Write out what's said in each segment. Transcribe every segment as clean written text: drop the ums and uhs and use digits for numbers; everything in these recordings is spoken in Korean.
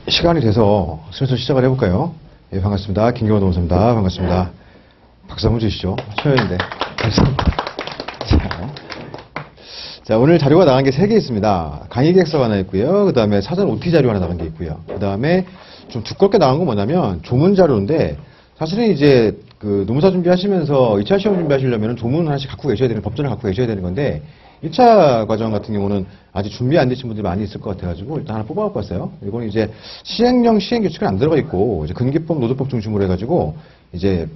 시간이 돼서 슬슬 시작을 해볼까요? 예, 반갑습니다. 김경호 노무사입니다. 반갑습니다. 박수 한번 주시죠. 초연인데. 감사합니다. 자, 오늘 자료가 나간 게 3개 있습니다. 강의 계획서가 하나 있고요. 그 다음에 사전 OT 자료 하나 나간 게 있고요. 그 다음에 좀 두껍게 나간 건 뭐냐면 조문 자료인데, 사실은 이제 그 노무사 준비하시면서 2차 시험 준비하시려면 조문 하나씩 갖고 계셔야 되는, 법전을 갖고 계셔야 되는 건데, 1차 과정 같은 경우는 아직 준비 안 되신 분들이 많이 있을 것 같아가지고 일단 하나 뽑아갖고 왔어요. 이거는 이제 시행령 시행규칙은 안 들어가 있고, 이제 근기법, 노조법 중심으로 해가지고, 이제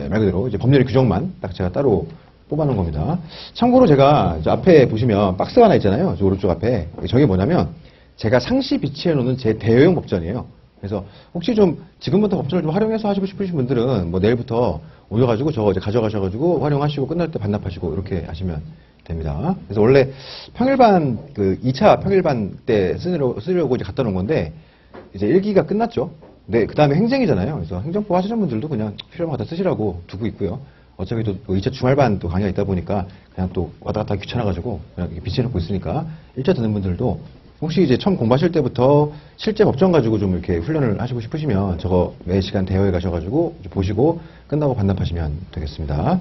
말 그대로 이제 법률의 규정만 딱 제가 따로 뽑아놓은 겁니다. 참고로 제가 저 앞에 보시면 박스가 하나 있잖아요. 저 오른쪽 앞에. 저게 뭐냐면 제가 상시 비치해 놓는 제 대여용 법전이에요. 그래서 혹시 좀 지금부터 법전을 좀 활용해서 하시고 싶으신 분들은 뭐 내일부터 오셔가지고 저거 이제 가져가셔가지고 활용하시고 끝날 때 반납하시고 이렇게 하시면 됩니다. 그래서 원래 평일반 그 2차 평일반 때 쓰려고 이제 갖다 놓은 건데 이제 1기가 끝났죠. 네, 그 다음에 행정이잖아요. 그래서 행정법 하시는 분들도 그냥 필요한 거 다 쓰시라고 두고 있고요. 어차피 또 2차 주말반 또 강의가 있다 보니까 그냥 또 왔다 갔다 귀찮아가지고 그냥 이렇게 비치해놓고 있으니까 1차 듣는 분들도 혹시 이제 처음 공부하실 때부터 실제 법정 가지고 좀 이렇게 훈련을 하시고 싶으시면 저거 매 시간 대여해 가셔가지고 보시고 끝나고 반납하시면 되겠습니다.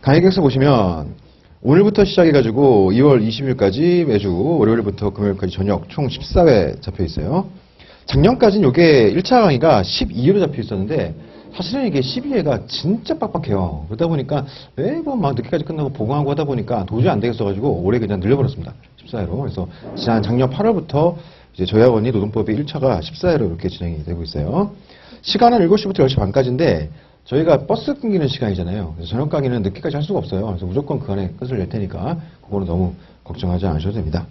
강의 계획서 보시면 오늘부터 시작해가지고 2월 20일까지 매주 월요일부터 금요일까지 저녁 총 14회 잡혀 있어요. 작년까지는 이게 1차 강의가 12회로 잡혀 있었는데 사실은 이게 12회가 진짜 빡빡해요. 그러다 보니까 매번 막 늦게까지 끝나고 보강하고 하다 보니까 도저히 안 되겠어가지고 올해 그냥 늘려버렸습니다. 14회로. 그래서 작년 8월부터 이제 저희 학원이 노동법의 1차가 14회로 이렇게 진행이 되고 있어요. 시간은 7시부터 10시 반까지인데 저희가 버스 끊기는 시간이잖아요. 그래서 저녁 강의는 늦게까지 할 수가 없어요. 그래서 무조건 그 안에 끝을 낼 테니까 그거는 너무 걱정하지 않으셔도 됩니다.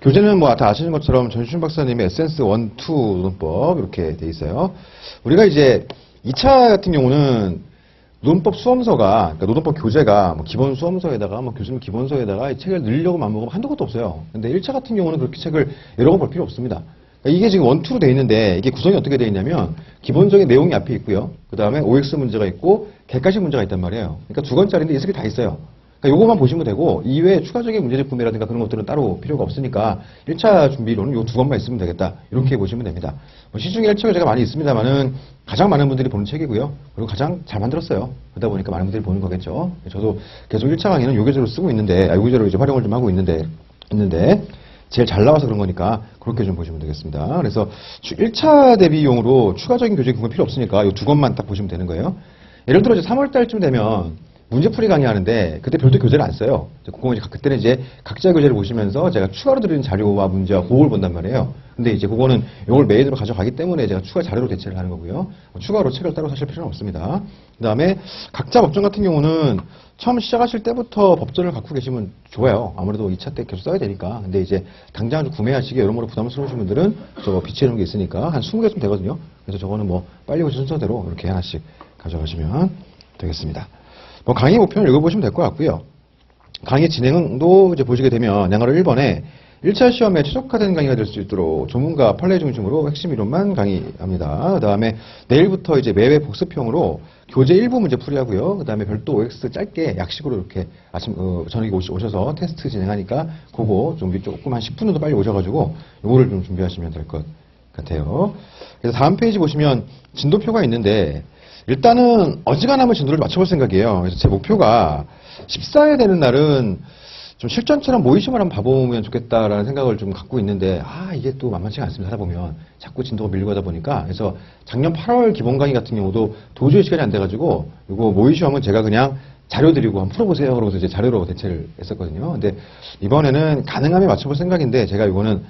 교재는 뭐 다 아시는 것처럼 전시춘 박사님의 에센스 1, 2 노동법 이렇게 돼 있어요. 우리가 이제 2차 같은 경우는 노동법 수험서가, 그러니까 노동법 교재가 뭐 기본 수험서에다가 뭐 교수님 기본서에다가 이 책을 늘리려고 마음먹으면 한두 것도 없어요. 근데 1차 같은 경우는 그렇게 책을 여러 권 볼 필요 없습니다. 그러니까 이게 지금 1, 2로 돼 있는데 이게 구성이 어떻게 돼 있냐면 기본적인 내용이 앞에 있고요. 그 다음에 OX 문제가 있고 객관식 문제가 있단 말이에요. 그러니까 2권짜리인데 이 책이 다 있어요. 그러니까 요것만 보시면 되고 이외에 추가적인 문제제품이라든가 그런 것들은 따로 필요가 없으니까 1차 준비로는 요 2권만 있으면 되겠다. 이렇게 보시면 됩니다. 뭐 시중에 1차가 제가 많이 있습니다만은 가장 많은 분들이 보는 책이고요. 그리고 가장 잘 만들었어요. 그러다 보니까 많은 분들이 보는 거겠죠. 저도 계속 1차 강의는 요 교재로 쓰고 있는데, 요 교재로 이제 활용을 좀 하고 있는데 제일 잘 나와서 그런 거니까 그렇게 좀 보시면 되겠습니다. 그래서 1차 대비용으로 추가적인 교재 공부 필요 없으니까 요 2권만 딱 보시면 되는 거예요. 예를 들어 이제 3월 달쯤 되면 문제풀이 강의하는데 그때 별도 교재를 안 써요. 그거 이제 그때는 이제 각자 교재를 보시면서 제가 추가로 드리는 자료와 문제와 그걸 본단 말이에요. 근데 이제 그거는 이걸 메인으로 가져가기 때문에 제가 추가 자료로 대체를 하는 거고요. 추가로 책을 따로 사실 필요는 없습니다. 그 다음에 각자 법전 같은 경우는 처음 시작하실 때부터 법전을 갖고 계시면 좋아요. 아무래도 2차 때 계속 써야 되니까. 근데 이제 당장 구매하시기 여러모로 부담스러우신 분들은 저거 비치해놓은 게 있으니까 한 20개쯤 되거든요. 그래서 저거는 뭐 빨리 오신 순서대로 이렇게 하나씩 가져가시면 되겠습니다. 뭐 강의 목표는 읽어보시면 될 것 같고요. 강의 진행도 이제 보시게 되면 양어를 1번에 1차 시험에 최적화된 강의가 될 수 있도록 조문과 판례 중심으로 핵심 이론만 강의합니다. 그 다음에 내일부터 이제 매회 복습형으로 교재 일부 문제 풀이하고요. 그 다음에 별도 OX 짧게 약식으로 이렇게 아침 저녁에 오셔서 테스트 진행하니까 그거 좀 조금 한 10분 정도 빨리 오셔가지고 요거를 좀 준비하시면 될 것 같아요. 그래서 다음 페이지 보시면 진도표가 있는데 일단은 어지간하면 진도를 맞춰볼 생각이에요. 그래서 제 목표가 14회 되는 날은 좀 실전처럼 모의시험을 한번 봐보면 좋겠다라는 생각을 좀 갖고 있는데 이게 또 만만치가 않습니다. 하다 보면 자꾸 진도가 밀리고 하다 보니까 그래서 작년 8월 기본 강의 같은 경우도 도저히 시간이 안 돼가지고 이거 모의시험은 제가 그냥 자료 드리고 한번 풀어보세요. 그러고서 이제 자료로 대체를 했었거든요. 근데 이번에는 가능하면 맞춰볼 생각인데 제가 이거는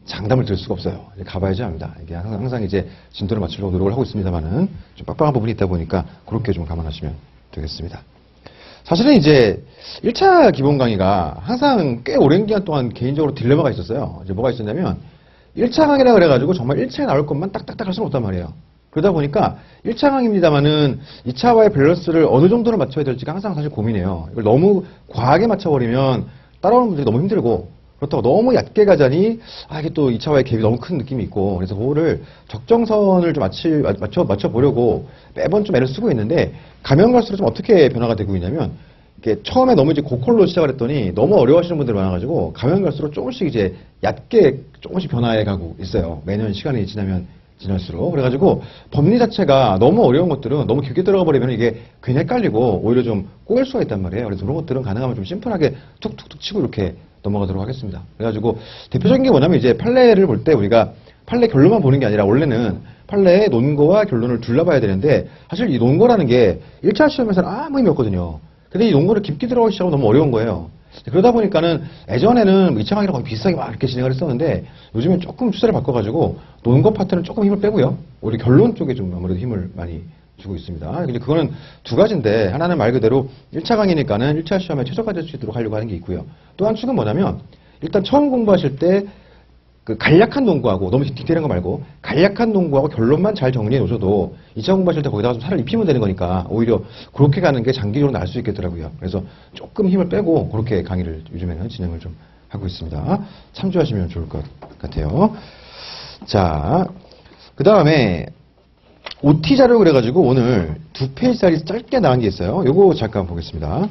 장담을 들 수가 없어요. 가봐야지 합니다. 이게 항상 이제 진도를 맞추려고 노력을 하고 있습니다만은 좀 빡빡한 부분이 있다 보니까 그렇게 좀 감안하시면 되겠습니다. 사실은 이제 1차 기본 강의가 항상 꽤 오랜 기간 동안 개인적으로 딜레마가 있었어요. 이제 뭐가 있었냐면 1차 강의라 그래가지고 정말 1차에 나올 것만 딱딱딱 할 수는 없단 말이에요. 그러다 보니까 1차 강의입니다만은 2차와의 밸런스를 어느 정도로 맞춰야 될지가 항상 사실 고민이에요. 이걸 너무 과하게 맞춰버리면 따라오는 분들이 너무 힘들고 그렇다고 너무 얕게 가자니 이게 또 2차와의 갭이 너무 큰 느낌이 있고 그래서 그거를 적정선을 좀 맞춰보려고 매번 좀 애를 쓰고 있는데 가면 갈수록 좀 어떻게 변화가 되고 있냐면 이게 처음에 너무 이제 고컬로 시작을 했더니 너무 어려워하시는 분들이 많아가지고 가면 갈수록 조금씩 이제 얕게 조금씩 변화해 가고 있어요. 매년 시간이 지나면 지날수록. 그래가지고 법리 자체가 너무 어려운 것들은 너무 깊게 들어가 버리면 이게 괜히 헷갈리고 오히려 좀 꼬일 수가 있단 말이에요. 그래서 그런 것들은 가능하면 좀 심플하게 툭툭툭 치고 이렇게 넘어가도록 하겠습니다. 그래가지고 대표적인 게 뭐냐면 이제 판례를 볼 때 우리가 판례 결론만 보는 게 아니라 원래는 판례의 논거와 결론을 둘러봐야 되는데 사실 이 논거라는 게 1차 시험에서는 아무 의미 없거든요. 근데 이 논거를 깊게 들어가기 시작하면 너무 어려운 거예요. 그러다 보니까는 예전에는 2차 강의랑 거의 비슷하게 막 이렇게 진행을 했었는데 요즘엔 조금 추세를 바꿔가지고 논거 파트는 조금 힘을 빼고요. 오히려 결론 쪽에 좀 아무래도 힘을 많이 주고 있습니다. 근데 그거는 두 가지인데 하나는 말 그대로 1차 강의니까는 1차 시험에 최저까지 할 수 있도록 하려고 하는 게 있고요. 또 한 축은 뭐냐면 일단 처음 공부하실 때 그 간략한 논거하고 너무 디테일한 거 말고 간략한 논거하고 결론만 잘 정리해 놓으셔도 2차 공부하실 때 거기다가 좀 살을 입히면 되는 거니까 오히려 그렇게 가는 게 장기적으로 나을 수 있겠더라고요. 그래서 조금 힘을 빼고 그렇게 강의를 요즘에는 진행을 좀 하고 있습니다. 참조하시면 좋을 것 같아요. 자, 그 다음에 OT 자료 그래가지고 오늘 2페이지짜리 짧게 나온 게 있어요. 요거 잠깐 보겠습니다.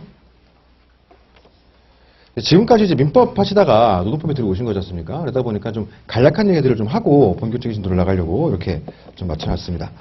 지금까지 이제 민법 하시다가 노동법에 들어오신 거지 않습니까? 그러다 보니까 좀 간략한 얘기들을 좀 하고 본격적인 진도를 나가려고 이렇게 좀 맞춰놨습니다.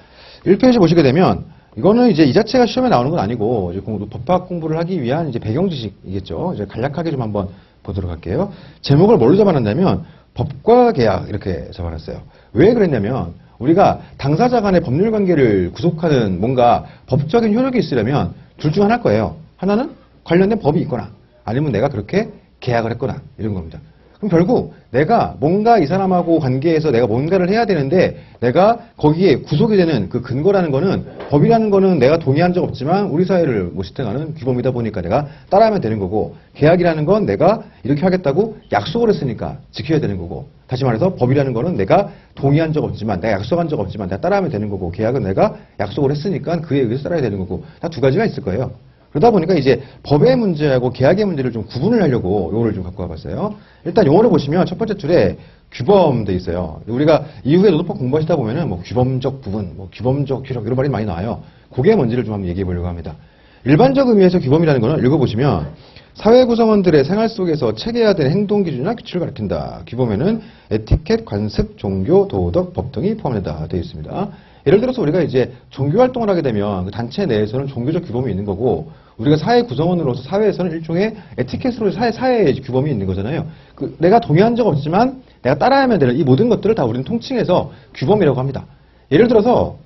1페이지 보시게 되면 이거는 이제 이 자체가 시험에 나오는 건 아니고 이제 법학 공부를 하기 위한 이제 배경 지식이겠죠. 이제 간략하게 좀 한번 보도록 할게요. 제목을 뭘로 잡아놨냐면 법과 계약 이렇게 잡아놨어요. 왜 그랬냐면 우리가 당사자 간의 법률 관계를 구속하는 뭔가 법적인 효력이 있으려면 둘 중 하나일 거예요. 하나는 관련된 법이 있거나 아니면 내가 그렇게 계약을 했거나 이런 겁니다. 그럼 결국 내가 뭔가 이 사람하고 관계에서 내가 뭔가를 해야 되는데 내가 거기에 구속이 되는 그 근거라는 거는 법이라는 거는 내가 동의한 적 없지만 우리 사회를 뭐 지탱하는 규범이다 보니까 내가 따라하면 되는 거고 계약이라는 건 내가 이렇게 하겠다고 약속을 했으니까 지켜야 되는 거고 다시 말해서 법이라는 거는 내가 동의한 적 없지만 내가 약속한 적 없지만 내가 따라하면 되는 거고 계약은 내가 약속을 했으니까 그에 의해서 따라야 되는 거고 다 두 가지가 있을 거예요. 그러다 보니까 이제 법의 문제하고 계약의 문제를 좀 구분을 하려고 요거를 좀 갖고 와봤어요. 일단 용어를 보시면 첫 번째 줄에 규범돼 있어요. 우리가 이후에 노동법 공부하시다 보면은 뭐 규범적 부분, 뭐 규범적 효력 이런 말이 많이 나와요. 그게 뭔지를 좀 한번 얘기해 보려고 합니다. 일반적 의미에서 규범이라는 거는 읽어보시면 사회 구성원들의 생활 속에서 체계해야 되는 행동 기준이나 규칙을 가리킨다. 규범에는 에티켓, 관습, 종교, 도덕, 법 등이 포함된다 되어 있습니다. 예를 들어서 우리가 이제 종교 활동을 하게 되면 그 단체 내에서는 종교적 규범이 있는 거고 우리가 사회 구성원으로서 사회에서는 일종의 에티켓으로 사회의 규범이 있는 거잖아요. 내가 동의한 적 없지만 내가 따라야만 되는 이 모든 것들을 다 우리는 통칭해서 규범이라고 합니다. 예를 들어서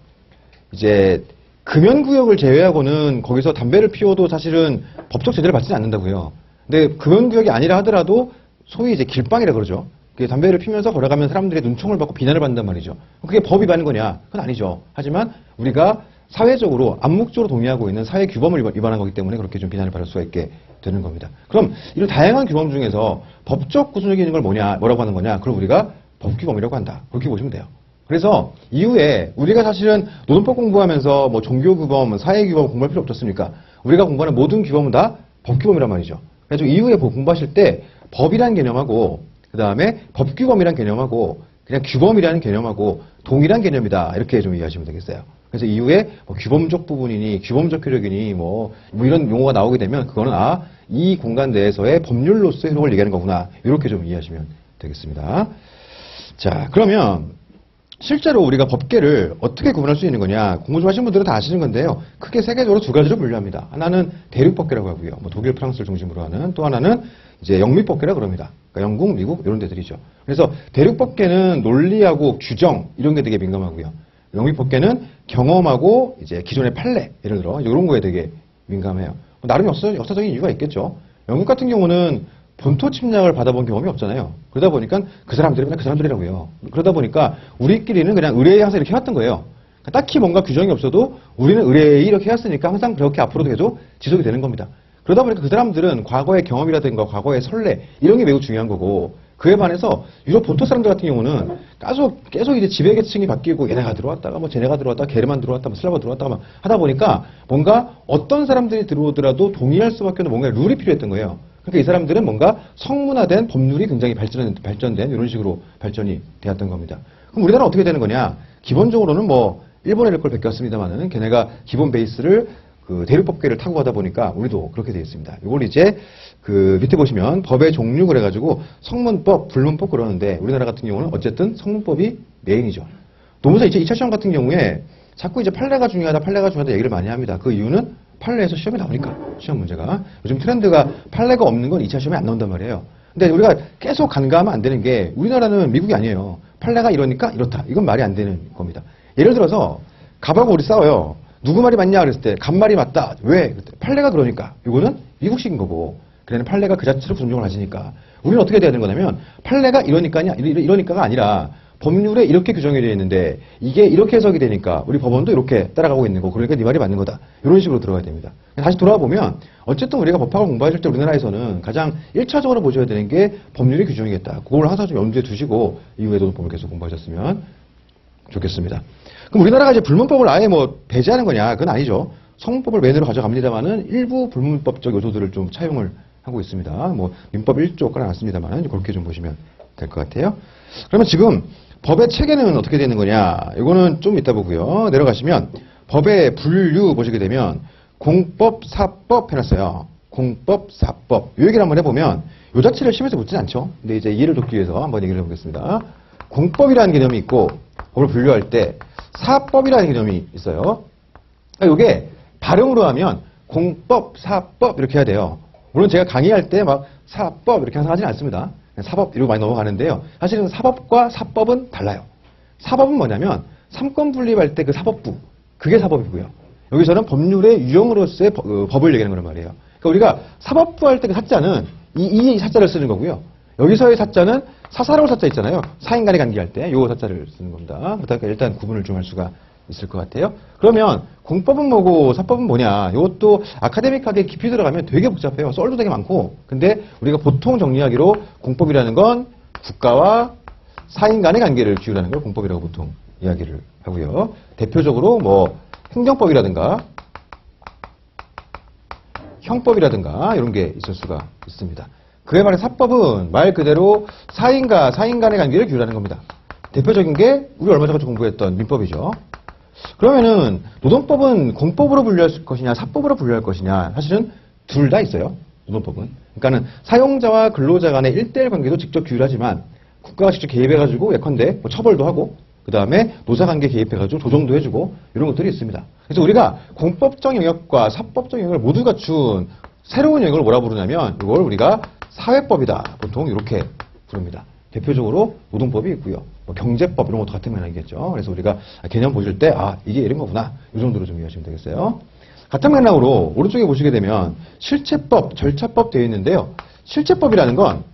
이제 금연구역을 제외하고는 거기서 담배를 피워도 사실은 법적 제재를 받지는 않는다고요. 근데 금연구역이 아니라 하더라도 소위 이제 길방이라 그러죠. 담배를 피면서 걸어가면 사람들의 눈총을 받고 비난을 받는단 말이죠. 그게 법 위반인 거냐? 그건 아니죠. 하지만 우리가 사회적으로 암묵적으로 동의하고 있는 사회 규범을 위반한 거기 때문에 그렇게 좀 비난을 받을 수가 있게 되는 겁니다. 그럼 이런 다양한 규범 중에서 법적 구속력이 있는 걸 뭐라고 하는 거냐? 그걸 우리가 법규범이라고 한다. 그렇게 보시면 돼요. 그래서 이후에 우리가 사실은 노동법 공부하면서 뭐 종교규범, 사회규범 공부할 필요 없었습니까? 우리가 공부하는 모든 규범은 다 법규범이란 말이죠. 그래서 이후에 공부하실 때 법이라는 개념하고 그 다음에 법규범이라는 개념하고 그냥 규범이라는 개념하고 동일한 개념이다. 이렇게 좀 이해하시면 되겠어요. 그래서 이후에 뭐 규범적 부분이니 규범적 효력이니 뭐 이런 용어가 나오게 되면 그거는 이 공간 내에서의 법률로서의 효력을 얘기하는 거구나. 이렇게 좀 이해하시면 되겠습니다. 자, 그러면 실제로 우리가 법계를 어떻게 구분할 수 있는 거냐. 공부 좀 하신 분들은 다 아시는 건데요. 크게 세계적으로 두 가지로 분류합니다. 하나는 대륙법계라고 하고요. 뭐 독일, 프랑스를 중심으로 하는 또 하나는 이제 영미법계라고 그럽니다. 그러니까 영국, 미국 이런 데들이죠. 그래서 대륙법계는 논리하고 규정 이런 게 되게 민감하고요. 영미법계는 경험하고 이제 기존의 판례 예를 들어 이런 거에 되게 민감해요. 나름 역사적인 이유가 있겠죠. 영국 같은 경우는 본토 침략을 받아본 경험이 없잖아요. 그러다 보니까 그 사람들이 그냥 그 사람들이라고요. 그러다 보니까 우리끼리는 그냥 의뢰에 항상 이렇게 해왔던 거예요. 딱히 뭔가 규정이 없어도 우리는 의뢰에 이렇게 해왔으니까 항상 그렇게 앞으로도 계속 지속이 되는 겁니다. 그러다 보니까 그 사람들은 과거의 경험이라든가 과거의 선례 이런 게 매우 중요한 거고 그에 반해서 유럽 본토 사람들 같은 경우는 계속 이제 지배계층이 바뀌고 얘네가 들어왔다가 뭐 쟤네가 들어왔다가 게르만 들어왔다가 뭐 슬라바 들어왔다가 막 하다 보니까 뭔가 어떤 사람들이 들어오더라도 동의할 수밖에 없는 뭔가 룰이 필요했던 거예요. 그러니까 이 사람들은 뭔가 성문화된 법률이 굉장히 발전된 이런 식으로 발전이 되었던 겁니다. 그럼 우리나라는 어떻게 되는 거냐? 기본적으로는 뭐 일본의 걸 베꼈습니다만은 걔네가 기본 베이스를 그 대륙법계를 타고 가다 보니까 우리도 그렇게 되어 있습니다. 이걸 이제 그 밑에 보시면 법의 종류 그래가지고 성문법, 불문법 그러는데 우리나라 같은 경우는 어쨌든 성문법이 메인이죠. 노무사 2차 시험 같은 경우에 자꾸 이제 판례가 중요하다 얘기를 많이 합니다. 그 이유는 판례에서 시험에 나오니까 시험 문제가 요즘 트렌드가 판례가 없는 건 2차 시험에 안 나온단 말이에요. 근데 우리가 계속 간과하면 안 되는 게 우리나라는 미국이 아니에요. 판례가 이러니까 이렇다. 이건 말이 안 되는 겁니다. 예를 들어서 갑하고 우리 싸워요. 누구 말이 맞냐 그랬을 때 갑말이 맞다. 왜? 판례가 그러니까. 이거는 미국식인 거고. 그래는 판례가 그 자체로 존중을 하시니까. 우리는 어떻게 돼야 되는 거냐면 판례가 이러니까가 아니라 법률에 이렇게 규정이 되어 있는데 이게 이렇게 해석이 되니까 우리 법원도 이렇게 따라가고 있는 거. 그러니까 네 말이 맞는 거다. 이런 식으로 들어가야 됩니다. 다시 돌아와 보면 어쨌든 우리가 법학을 공부하실 때 우리나라에서는 가장 1차적으로 보셔야 되는 게 법률의 규정이겠다. 그걸 항상 좀 염두에 두시고 이후에도 법을 계속 공부하셨으면 좋겠습니다. 그럼 우리나라가 이제 불문법을 아예 뭐 배제하는 거냐? 그건 아니죠. 성문법을 메인으로 가져갑니다만은 일부 불문법적 요소들을 좀 차용을 하고 있습니다. 뭐 민법 1조 깔아놨습니다만은 그렇게 좀 보시면 될 것 같아요. 그러면 지금 법의 체계는 어떻게 되는 거냐? 이거는 좀 이따 보고요. 내려가시면 법의 분류 보시게 되면 공법, 사법 해놨어요. 공법, 사법. 이 얘기를 한번 해보면 이 자체를 시험에서 묻진 않죠. 근데 이제 이해를 돕기 위해서 한번 얘기를 해보겠습니다. 공법이라는 개념이 있고 법을 분류할 때 사법이라는 개념이 있어요. 그러니까 이게 발음으로 하면 공법, 사법 이렇게 해야 돼요. 물론 제가 강의할 때 막 사법 이렇게 항상 하지는 않습니다. 사법 이러고 많이 넘어가는데요. 사실은 사법과 사법은 달라요. 사법은 뭐냐면 삼권 분립할 때 그 사법부, 그게 사법이고요. 여기서는 법률의 유형으로서의 법을 얘기하는 거란 말이에요. 그러니까 우리가 사법부 할 때 그 사자는 이 사자를 쓰는 거고요. 여기서의 사자는 사사로울 사자 있잖아요. 사인간의 관계할 때 요 사자를 쓰는 겁니다. 그러니까 일단 구분을 좀 할 수가 있을 것 같아요. 그러면 공법은 뭐고 사법은 뭐냐? 이것도 아카데믹하게 깊이 들어가면 되게 복잡해요. 썰도 되게 많고. 근데 우리가 보통 정리하기로 공법이라는 건 국가와 사인 간의 관계를 기울이는 걸 공법이라고 보통 이야기를 하고요. 대표적으로 뭐 행정법이라든가 형법이라든가 이런 게 있을 수가 있습니다. 그에 반해 사법은 말 그대로 사인과 사인 간의 관계를 기울이는 겁니다. 대표적인 게 우리 얼마 전에 공부했던 민법이죠. 그러면은 노동법은 공법으로 분류할 것이냐 사법으로 분류할 것이냐 사실은 둘 다 있어요. 노동법은. 그러니까는 사용자와 근로자 간의 1대1 관계도 직접 규율하지만 국가가 직접 개입해가지고 예컨대 뭐 처벌도 하고 그 다음에 노사관계 개입해가지고 조정도 해주고 이런 것들이 있습니다. 그래서 우리가 공법적 영역과 사법적 영역을 모두 갖춘 새로운 영역을 뭐라 부르냐면 이걸 우리가 사회법이다. 보통 이렇게 부릅니다. 대표적으로 노동법이 있고요. 뭐 경제법 이런 것도 같은 맥락이겠죠. 그래서 우리가 개념 보실 때 이게 이런 거구나. 이 정도로 좀 이해하시면 되겠어요. 같은 맥락으로 오른쪽에 보시게 되면 실체법, 절차법 되어 있는데요. 실체법이라는 건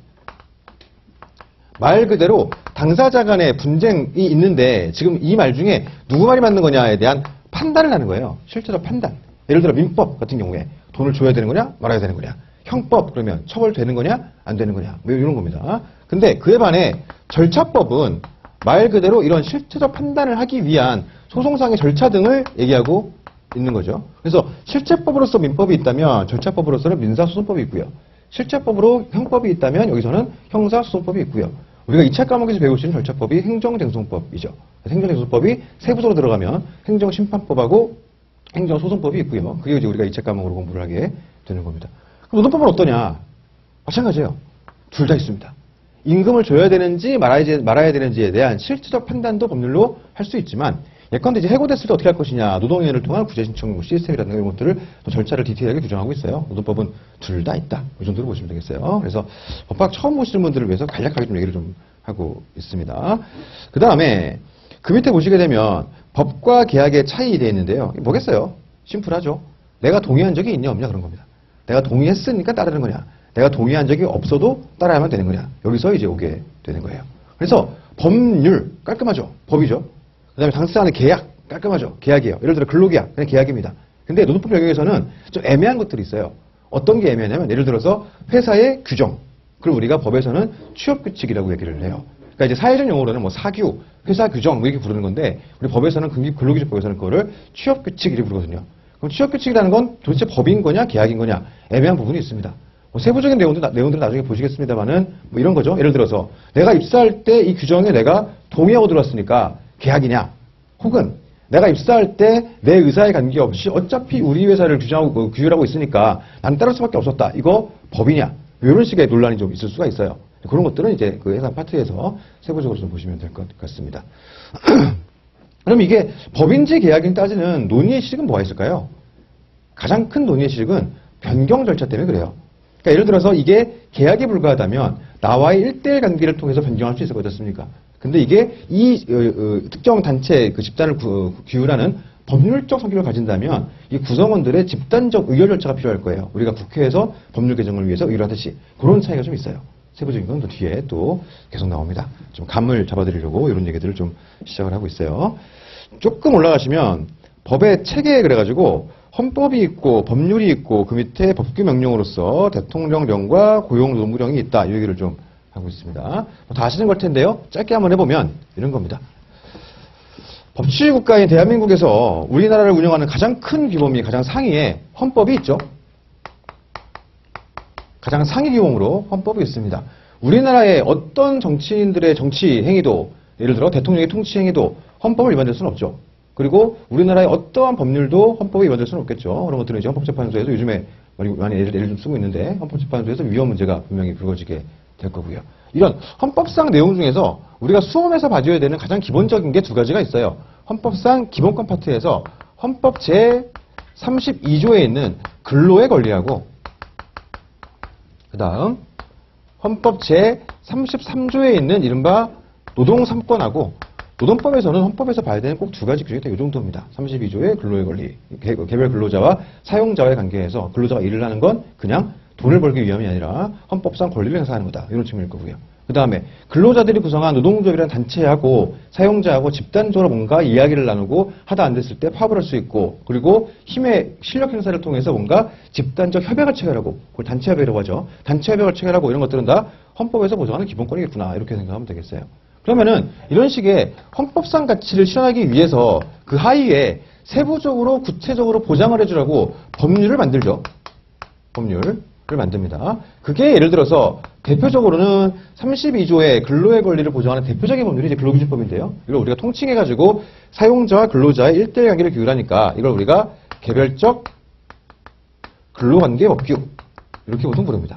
말 그대로 당사자 간의 분쟁이 있는데 지금 이 말 중에 누구 말이 맞는 거냐에 대한 판단을 하는 거예요. 실체적 판단. 예를 들어 민법 같은 경우에 돈을 줘야 되는 거냐 말아야 되는 거냐. 형법 그러면 처벌되는 거냐 안 되는 거냐 뭐 이런 겁니다. 근데 그에 반해 절차법은 말 그대로 이런 실체적 판단을 하기 위한 소송상의 절차 등을 얘기하고 있는 거죠. 그래서 실체법으로서 민법이 있다면 절차법으로서는 민사소송법이 있고요. 실체법으로 형법이 있다면 여기서는 형사소송법이 있고요. 우리가 2차 과목에서 배울 수 있는 절차법이 행정쟁송법이죠. 행정쟁송법이 세부적으로 들어가면 행정심판법하고 행정소송법이 있고요. 그게 이제 우리가 2차 과목으로 공부를 하게 되는 겁니다. 그럼 노동법은 어떠냐? 마찬가지예요. 둘 다 있습니다. 임금을 줘야 되는지 말아야 되는지에 대한 실질적 판단도 법률로 할 수 있지만 예컨대 이제 해고됐을 때 어떻게 할 것이냐 노동위원회를 통한 구제신청 시스템이라든가 이런 것들을 또 절차를 디테일하게 규정하고 있어요. 노동법은 둘 다 있다. 이 정도로 보시면 되겠어요. 그래서 법학 처음 보시는 분들을 위해서 간략하게 좀 얘기를 좀 하고 있습니다. 그 다음에 그 밑에 보시게 되면 법과 계약의 차이 되어 있는데요. 뭐겠어요? 심플하죠. 내가 동의한 적이 있냐 없냐 그런 겁니다. 내가 동의했으니까 따르는 거냐. 내가 동의한 적이 없어도 따라야만 되는 거냐. 여기서 이제 오게 되는 거예요. 그래서 법률 깔끔하죠. 법이죠. 그 다음에 당사자는 계약 깔끔하죠. 계약이에요. 예를 들어 근로계약 그냥 계약입니다. 근데 노동법 영역에서는 좀 애매한 것들이 있어요. 어떤 게 애매하냐면 예를 들어서 회사의 규정 그리고 우리가 법에서는 취업규칙이라고 얘기를 해요. 그러니까 이제 사회적 용어로는 뭐 사규, 회사 규정 뭐 이렇게 부르는 건데 우리 법에서는 근로기준법에서는 그거를 취업규칙 이렇게 부르거든요. 그럼 취업규칙이라는 건 도대체 법인 거냐 계약인 거냐 애매한 부분이 있습니다. 뭐 세부적인 내용들은 나중에 보시겠습니다만은 뭐 이런 거죠. 예를 들어서 내가 입사할 때 이 규정에 내가 동의하고 들어왔으니까 계약이냐 혹은 내가 입사할 때 내 의사에 관계없이 어차피 우리 회사를 규정하고 규율하고 있으니까 난 따를 수밖에 없었다. 이거 법이냐? 이런 식의 논란이 좀 있을 수가 있어요. 그런 것들은 이제 그 해당 파트에서 세부적으로 좀 보시면 될 것 같습니다. 그럼 이게 법인지 계약인 따지는 논의의 실익은 뭐가 있을까요? 가장 큰 논의의 실익은 변경 절차 때문에 그래요. 그러니까 예를 들어서 이게 계약이 불가하다면 나와의 1대1 관계를 통해서 변경할 수 있을 것 같습니까? 근데 이게 이 특정 단체 그 집단을 규율하는 법률적 성격을 가진다면 이 구성원들의 집단적 의결 절차가 필요할 거예요. 우리가 국회에서 법률 개정을 위해서 의결하듯이 그런 차이가 좀 있어요. 세부적인 건 또 뒤에 또 계속 나옵니다. 좀 감을 잡아드리려고 이런 얘기들을 좀 시작을 하고 있어요. 조금 올라가시면 법의 체계 그래가지고 헌법이 있고 법률이 있고 그 밑에 법규 명령으로서 대통령령과 고용노동부령이 있다. 이 얘기를 좀 하고 있습니다. 다 아시는 걸 텐데요. 짧게 한번 해보면 이런 겁니다. 법치주의 국가인 대한민국에서 우리나라를 운영하는 가장 큰 규범이 가장 상위에 헌법이 있죠. 가장 상위 규범으로 헌법이 있습니다. 우리나라의 어떤 정치인들의 정치 행위도 예를 들어 대통령의 통치 행위도 헌법을 위반될 수는 없죠. 그리고 우리나라의 어떠한 법률도 헌법에 위반될 수는 없겠죠. 그런 것들은 이제 헌법재판소에서 요즘에 많이 예를 좀 쓰고 있는데 헌법재판소에서 위헌 문제가 분명히 불거지게 될 거고요. 이런 헌법상 내용 중에서 우리가 수험에서 봐줘야 되는 가장 기본적인 게 두 가지가 있어요. 헌법상 기본권 파트에서 헌법 제32조에 있는 근로의 권리하고 그 다음 헌법 제33조에 있는 이른바 노동 3권하고 노동법에서는 헌법에서 봐야 되는 꼭 두 가지 규정이 다 이 정도입니다. 32조의 근로의 권리, 개별 근로자와 사용자와의 관계에서 근로자가 일을 하는 건 그냥 돈을 벌기 위함이 아니라 헌법상 권리를 행사하는 거다. 이런 측면일 거고요. 그 다음에 근로자들이 구성한 노동조합이라는 단체하고 사용자하고 집단적으로 뭔가 이야기를 나누고 하다 안 됐을 때 파업을 할 수 있고 그리고 힘의 실력 행사를 통해서 뭔가 집단적 협약을 체결하고 그걸 단체 협약이라고 하죠. 단체 협약을 체결하고 이런 것들은 다 헌법에서 보장하는 기본권이겠구나. 이렇게 생각하면 되겠어요. 그러면은 이런 식의 헌법상 가치를 실현하기 위해서 그 하위에 세부적으로 구체적으로 보장을 해주라고 법률을 만들죠. 법률을 만듭니다. 그게 예를 들어서 대표적으로는 32조의 근로의 권리를 보장하는 대표적인 법률이 이제 근로기준법인데요. 이걸 우리가 통칭해가지고 사용자와 근로자의 1대1 관계를 규율하니까 이걸 우리가 개별적 근로관계 법규 이렇게 보통 부릅니다.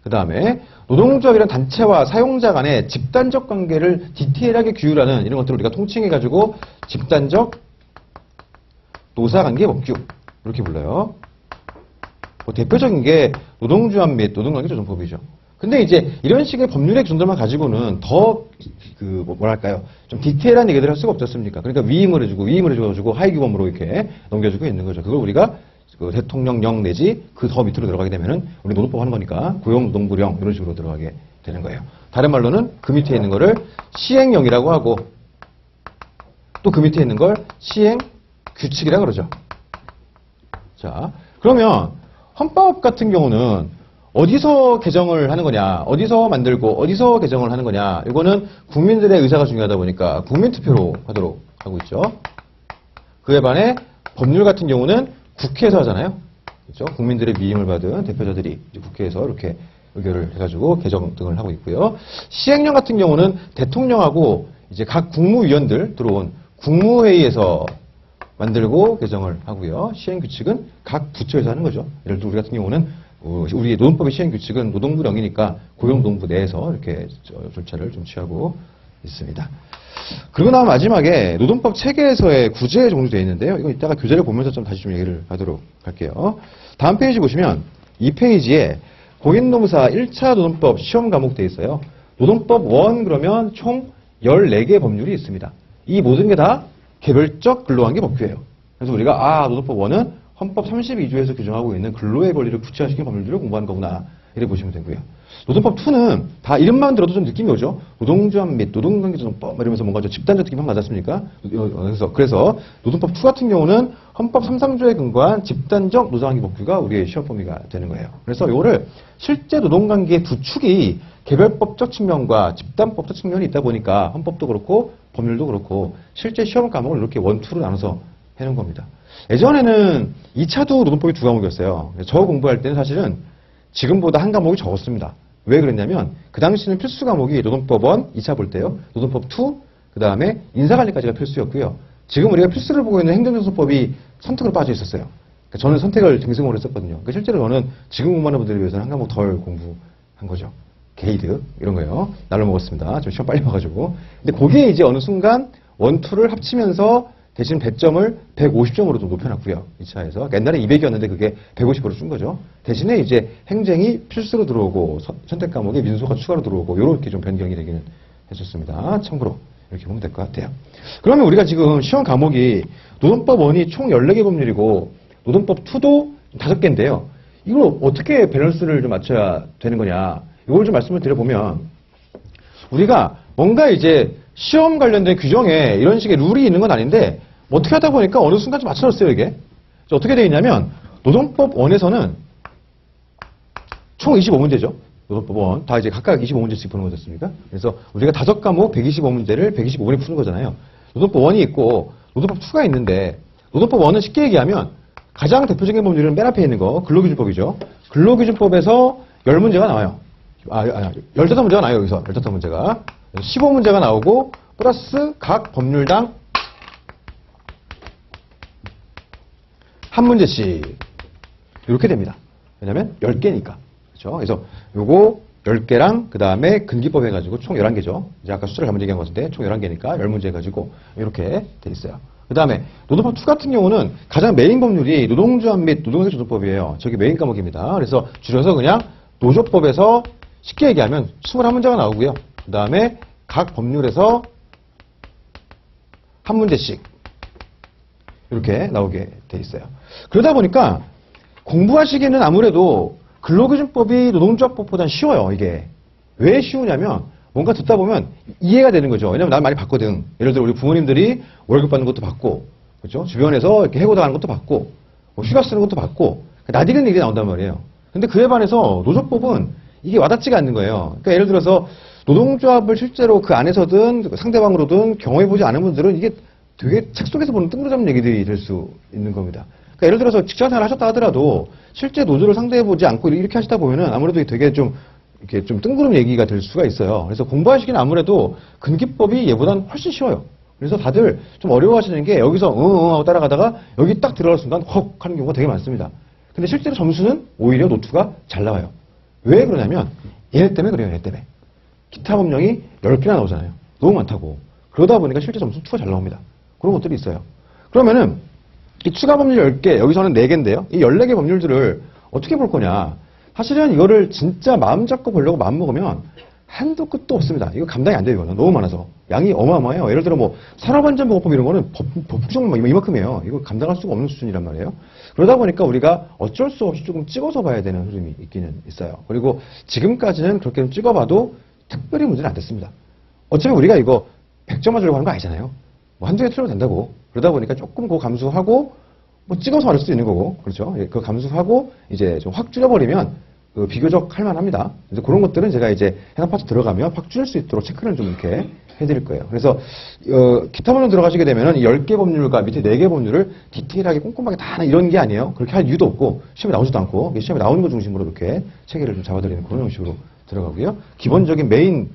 그 다음에 노동조합이라는 단체와 사용자 간의 집단적 관계를 디테일하게 규율하는 이런 것들을 우리가 통칭해가지고 집단적 노사관계 법규 이렇게 불러요. 대표적인 게 노동조합 및 노동관계조정법이죠. 근데 이제 이런 식의 법률의 기준들만 가지고는 더 뭐랄까요 좀 디테일한 얘기들을 할 수가 없지 않습니까? 그러니까 위임을 해주고 하위 규범으로 이렇게 넘겨주고 있는 거죠. 그걸 우리가 그 대통령령 내지 그 더 밑으로 들어가게 되면은 우리 노동법 하는 거니까 고용노동부령 이런 식으로 들어가게 되는 거예요. 다른 말로는 그 밑에 있는 거를 시행령이라고 하고 또 그 밑에 있는 걸 시행규칙이라고 그러죠. 자, 그러면 헌법 같은 경우는 어디서 개정을 하는 거냐, 어디서 만들고 어디서 개정을 하는 거냐, 이거는 국민들의 의사가 중요하다 보니까 국민투표로 하도록 하고 있죠. 그에 반해 법률 같은 경우는 국회에서 하잖아요. 그렇죠? 국민들의 위임을 받은 대표자들이 이제 국회에서 이렇게 의결을 해가지고 개정 등을 하고 있고요. 시행령 같은 경우는 대통령하고 이제 각 국무위원들 들어온 국무회의에서 만들고 개정을 하고요. 시행규칙은 각 부처에서 하는 거죠. 예를 들어 우리 같은 경우는 우리 노동법의 시행규칙은 노동부령이니까 고용노동부 내에서 이렇게 절차를 좀 취하고 있습니다. 그리고 나면 마지막에 노동법 체계에서의 구제 종류 되어 있는데요. 이거 이따가 교재를 보면서 좀 다시 좀 얘기를 하도록 할게요. 다음 페이지 보시면 이 페이지에 공인노무사 1차 노동법 시험 과목 되어 있어요. 노동법 1 그러면 총 14개 법률이 있습니다. 이 모든 게 다 개별적 근로관계 법규예요. 그래서 우리가 노동법 1은 헌법 32조에서 규정하고 있는 근로의 권리를 구체화시킨 법률들을 공부하는 거구나 이렇게 보시면 되고요. 노동법 2는 다 이름만 들어도 좀 느낌이 오죠. 노동조합 및 노동관계조정법 이러면서 뭔가 좀 집단적 느낌이 확 나지 않습니까? 그래서 노동법 2 같은 경우는 헌법 33조에 근거한 집단적 노사관계 법규가 우리의 시험 범위가 되는 거예요. 그래서 이거를 실제 노동관계의 두 축이 개별법적 측면과 집단법적 측면이 있다 보니까 헌법도 그렇고 법률도 그렇고 실제 시험 과목을 이렇게 1, 2로 나눠서 해놓은 겁니다. 예전에는 2차도 노동법이 2과목이었어요. 저 공부할 때는 사실은 지금보다 한 과목이 적었습니다. 왜 그랬냐면 그 당시는 필수 과목이 노동법 1, 2차 볼 때요. 노동법 2, 그 다음에 인사관리까지가 필수였고요. 지금 우리가 필수를 보고 있는 행정정수법이 선택으로 빠져 있었어요. 그러니까 저는 선택을 등승으로 했었거든요. 그러니까 실제로 저는 지금 공부하는 분들을 위해서는 한 과목 덜 공부한 거죠. 게이드 이런 거요. 날로 먹었습니다. 좀 시험 빨리 봐가지고. 근데 그게 이제 어느 순간 원투를 합치면서 대신 배점을 150점으로 좀 높여놨고요. 2차에서. 그러니까 옛날에 200이었는데 그게 150으로 준 거죠. 대신에 이제 행정이 필수로 들어오고 선택 과목에 민소가 추가로 들어오고 이렇게 좀 변경이 되기는 했었습니다. 참고로 이렇게 보면 될 것 같아요. 그러면 우리가 지금 시험 과목이 노동법 1이 총 14개 법률이고 노동법 2도 5개인데요. 이걸 어떻게 밸런스를 좀 맞춰야 되는 거냐. 이걸 좀 말씀을 드려보면 우리가 뭔가 이제 시험 관련된 규정에 이런 식의 룰이 있는 건 아닌데 어떻게 하다 보니까 어느 순간 좀 맞춰졌어요, 이게. 어떻게 되어 있냐면 노동법 1에서는 총 25문제죠. 노동법 1. 다 이제 각각 25문제씩 푸는 거였습니까? 그래서 우리가 5과목 125문제를 125분에 푸는 거잖아요. 노동법 1이 있고 노동법 2가 있는데 노동법 1은 쉽게 얘기하면 가장 대표적인 법률은 맨 앞에 있는 거 근로기준법이죠. 근로기준법에서 10문제가 나와요. 15문제가 나와요, 여기서. 15문제가. 15문제가 나오고 플러스 각 법률당 한 문제씩 이렇게 됩니다. 왜냐면 10개니까. 그렇죠? 그래서 요거 10개랑 그 다음에 근기법 해가지고 총 11개죠. 이제 아까 숫자를 잘못 얘기한 것 같은데 총 11개니까 10문제 해가지고 이렇게 돼 있어요. 그 다음에 노동법 2 같은 경우는 가장 메인 법률이 노동조합 및 노동행정조법이에요. 저게 메인 과목입니다. 그래서 줄여서 그냥 노조법에서 쉽게 얘기하면 21문제가 나오고요. 그 다음에 각 법률에서 한 문제씩 이렇게 나오게 돼 있어요. 그러다 보니까 공부하시기에는 아무래도 근로기준법이 노동조합법보다는 쉬워요, 이게. 왜 쉬우냐면 뭔가 듣다 보면 이해가 되는 거죠. 왜냐면 난 많이 봤거든. 예를 들어 우리 부모님들이 월급 받는 것도 받고, 그렇죠? 주변에서 이렇게 해고 당하는 것도 받고, 뭐 휴가 쓰는 것도 받고, 나디는 일이 나온단 말이에요. 근데 그에 반해서 노조법은 이게 와닿지가 않는 거예요. 그러니까 예를 들어서 노동조합을 실제로 그 안에서든 상대방으로든 경험해보지 않은 분들은 이게 되게 책 속에서 보는 뜬구름 얘기들이 될 수 있는 겁니다. 그러니까 예를 들어서 직장생활 하셨다 하더라도 실제 노조를 상대해보지 않고 이렇게 하시다 보면은 아무래도 되게 좀 이렇게 좀 뜬구름 얘기가 될 수가 있어요. 그래서 공부하시기는 아무래도 근기법이 얘보다는 훨씬 쉬워요. 그래서 다들 좀 어려워하시는 게 여기서 하고 따라가다가 여기 딱 들어갈 순간 헉 하는 경우가 되게 많습니다. 근데 실제로 점수는 오히려 노트가 잘 나와요. 왜 그러냐면 얘네 때문에 그래요. 얘네 때문에. 기타 법령이 10개나 나오잖아요. 너무 많다고. 그러다 보니까 실제 점수는 2가 잘 나옵니다. 그런 것들이 있어요. 그러면은 이 추가 법률 10개, 여기서는 4개인데요. 이 14개 법률들을 어떻게 볼 거냐. 사실은 이거를 진짜 마음 잡고 보려고 마음먹으면 한도 끝도 없습니다. 이거 감당이 안 돼요, 이거는. 너무 많아서. 양이 어마어마해요. 예를 들어 뭐 산업안전보건법 이런 거는 법 규정 이만큼이에요. 이거 감당할 수가 없는 수준이란 말이에요. 그러다 보니까 우리가 어쩔 수 없이 조금 찍어서 봐야 되는 흐름이 있기는 있어요. 그리고 지금까지는 그렇게 좀 찍어봐도 특별히 문제는 안 됐습니다. 어차피 우리가 이거 100점 맞으려고 하는 거 아니잖아요. 뭐 한두 개 틀어도 된다고. 그러다 보니까 조금 그거 감수하고 뭐 찍어서 말할 수도 있는 거고. 그렇죠. 그거 감수하고 이제 좀 확 줄여버리면 비교적 할만합니다. 그래서 그런 것들은 제가 이제 해당 파트 들어가면 확 줄일 수 있도록 체크를 좀 이렇게 해드릴 거예요. 그래서 기타 법률 들어가시게 되면은 이 10개 법률과 밑에 4개 법률을 디테일하게 꼼꼼하게 다 하나 이런 게 아니에요. 그렇게 할 이유도 없고 시험에 나오지도 않고 시험에 나오는 것 중심으로 이렇게 체계를 좀 잡아드리는 그런 형식으로 들어가고요. 기본적인 메인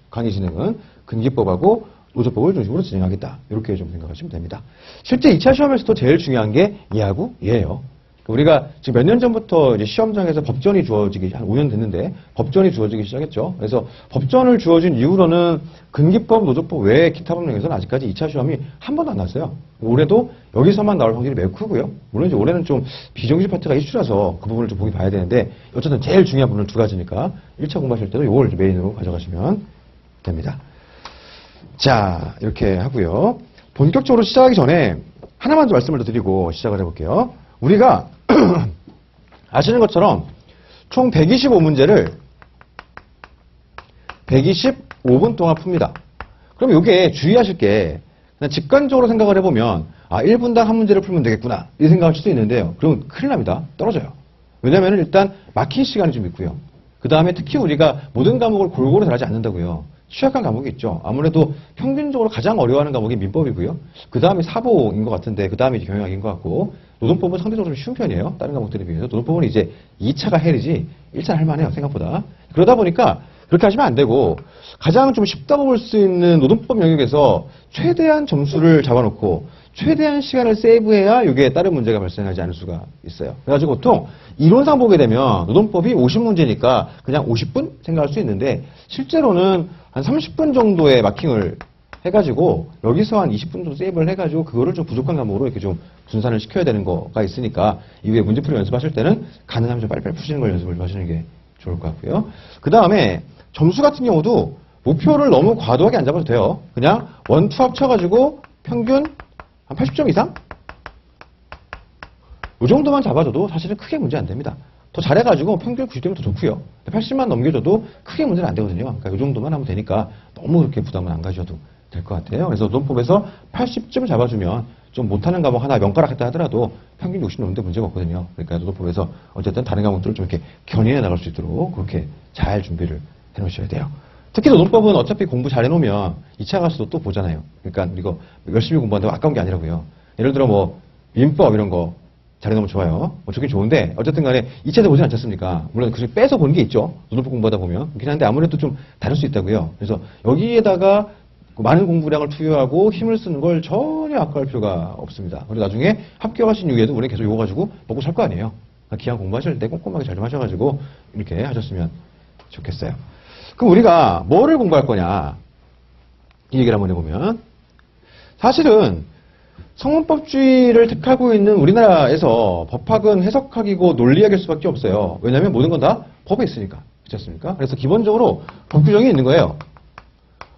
강의 진행은 근기법하고 노조법을 중심으로 진행하겠다. 이렇게 좀 생각하시면 됩니다. 실제 2차 시험에서도 제일 중요한 게 얘하고 얘예요. 우리가 지금 몇 년 전부터 이제 시험장에서 법전이 주어지기, 한 5년 됐는데, 법전이 주어지기 시작했죠. 그래서 법전을 주어진 이후로는 근기법, 노조법 외에 기타 법령에서는 아직까지 2차 시험이 한 번도 안 났어요. 올해도 여기서만 나올 확률이 매우 크고요. 물론 이제 올해는 좀 비정규직 파트가 이슈라서 그 부분을 좀 보기 봐야 되는데, 어쨌든 제일 중요한 부분을 2가지니까 1차 공부하실 때도 이걸 메인으로 가져가시면 됩니다. 자, 이렇게 하고요. 본격적으로 시작하기 전에 하나만 더 말씀을 더 드리고 시작을 해볼게요. 우리가 아시는 것처럼 총 125문제를 125분 동안 풉니다. 그럼 이게 주의하실 게 그냥 직관적으로 생각을 해보면 1분당 한 문제를 풀면 되겠구나 이 생각할 수도 있는데요. 그럼 큰일 납니다. 떨어져요. 왜냐하면 일단 막힌 시간이 좀 있고요. 그 다음에 특히 우리가 모든 과목을 골고루 잘하지 않는다고요. 취약한 과목이 있죠. 아무래도 평균적으로 가장 어려워하는 과목이 민법이고요. 그 다음이 사보인 것 같은데 그 다음이 경영학인 것 같고 노동법은 상대적으로 좀 쉬운 편이에요. 다른 과목들에 비해서. 노동법은 이제 2차가 헬이지 1차는 할만해요. 생각보다. 그러다 보니까 그렇게 하시면 안 되고 가장 좀 쉽다고 볼 수 있는 노동법 영역에서 최대한 점수를 잡아놓고 최대한 시간을 세이브해야 이게 다른 문제가 발생하지 않을 수가 있어요. 그래가지고 보통 이론상 보게 되면 노동법이 50문제니까 그냥 50분 생각할 수 있는데 실제로는 한 30분 정도의 마킹을 해가지고 여기서 한 20분 정도 세이브를 해가지고 그거를 좀 부족한 과목으로 이렇게 좀 분산을 시켜야 되는 거가 있으니까 이후에 문제풀이 연습하실 때는 가능하면 좀 빨리빨리 푸시는 걸 연습을 하시는 게 좋을 것 같고요. 그 다음에 점수 같은 경우도 목표를 너무 과도하게 안 잡아도 돼요. 그냥 원, 투 합쳐가지고 평균 한 80점 이상? 이 정도만 잡아줘도 사실은 크게 문제 안 됩니다. 더 잘해가지고 평균 90점이 더 좋고요. 80만 넘겨줘도 크게 문제는 안 되거든요. 그러니까 이 정도만 하면 되니까 너무 그렇게 부담은 안 가져도 될 것 같아요. 그래서 노동법에서 80점 잡아주면 좀 못하는 과목 하나 명가락 했다 하더라도 평균 60 넘는데 문제가 없거든요. 그러니까 노동법에서 어쨌든 다른 과목들을 좀 이렇게 견인해 나갈 수 있도록 그렇게 잘 준비를 해 놓으셔야 돼요. 특히 노동법은 어차피 공부 잘 해놓으면 2차 가서도 또 보잖아요. 그러니까 이거 열심히 공부한다고 아까운 게 아니라고요. 예를 들어 뭐 민법 이런 거 잘해놓으면 좋아요. 뭐 좋긴 좋은데 어쨌든 간에 2차에서 보진 않지 않습니까? 물론 그 중에 빼서 보는 게 있죠. 노동법 공부하다 보면. 그렇긴 한데 아무래도 좀 다를 수 있다고요. 그래서 여기에다가 많은 공부량을 투여하고 힘을 쓰는 걸 전혀 아까울 필요가 없습니다. 그리고 나중에 합격하신 이후에도 우리 계속 이거 가지고 먹고 살 거 아니에요. 그러니까 기한 공부하실 때 꼼꼼하게 잘 좀 하셔가지고 이렇게 하셨으면 좋겠어요. 그럼 우리가 뭐를 공부할 거냐 이 얘기를 한번 해보면 사실은 성문법주의를 택하고 있는 우리나라에서 법학은 해석학이고 논리학일 수밖에 없어요. 왜냐하면 모든 건 다 법에 있으니까. 그렇지 않습니까? 그래서 기본적으로 법 규정이 있는 거예요.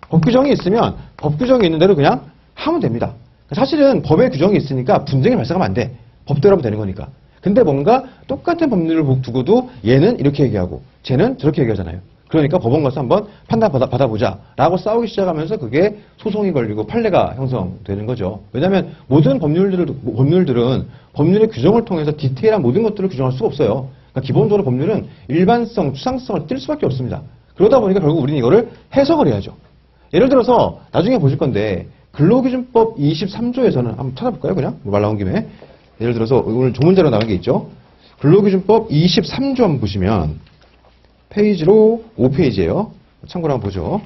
법 규정이 있으면 법 규정이 있는 대로 그냥 하면 됩니다. 사실은 법에 규정이 있으니까 분쟁이 발생하면 안 돼. 법대로 하면 되는 거니까. 근데 뭔가 똑같은 법률을 두고도 얘는 이렇게 얘기하고 쟤는 저렇게 얘기하잖아요. 그러니까 법원 가서 한번 판단 받아보자 라고 싸우기 시작하면서 그게 소송이 걸리고 판례가 형성되는 거죠. 왜냐하면 모든 법률들은 법률의 규정을 통해서 디테일한 모든 것들을 규정할 수가 없어요. 그러니까 기본적으로 법률은 일반성, 추상성을 띌 수밖에 없습니다. 그러다 보니까 결국 우리는 이거를 해석을 해야죠. 예를 들어서 나중에 보실 건데 근로기준법 23조에서는 한번 찾아볼까요? 그냥 말 나온 김에 예를 들어서 오늘 조문자로 나온 게 있죠. 근로기준법 23조 한번 보시면 페이지로 5페이지예요. 참고로 한번 보죠.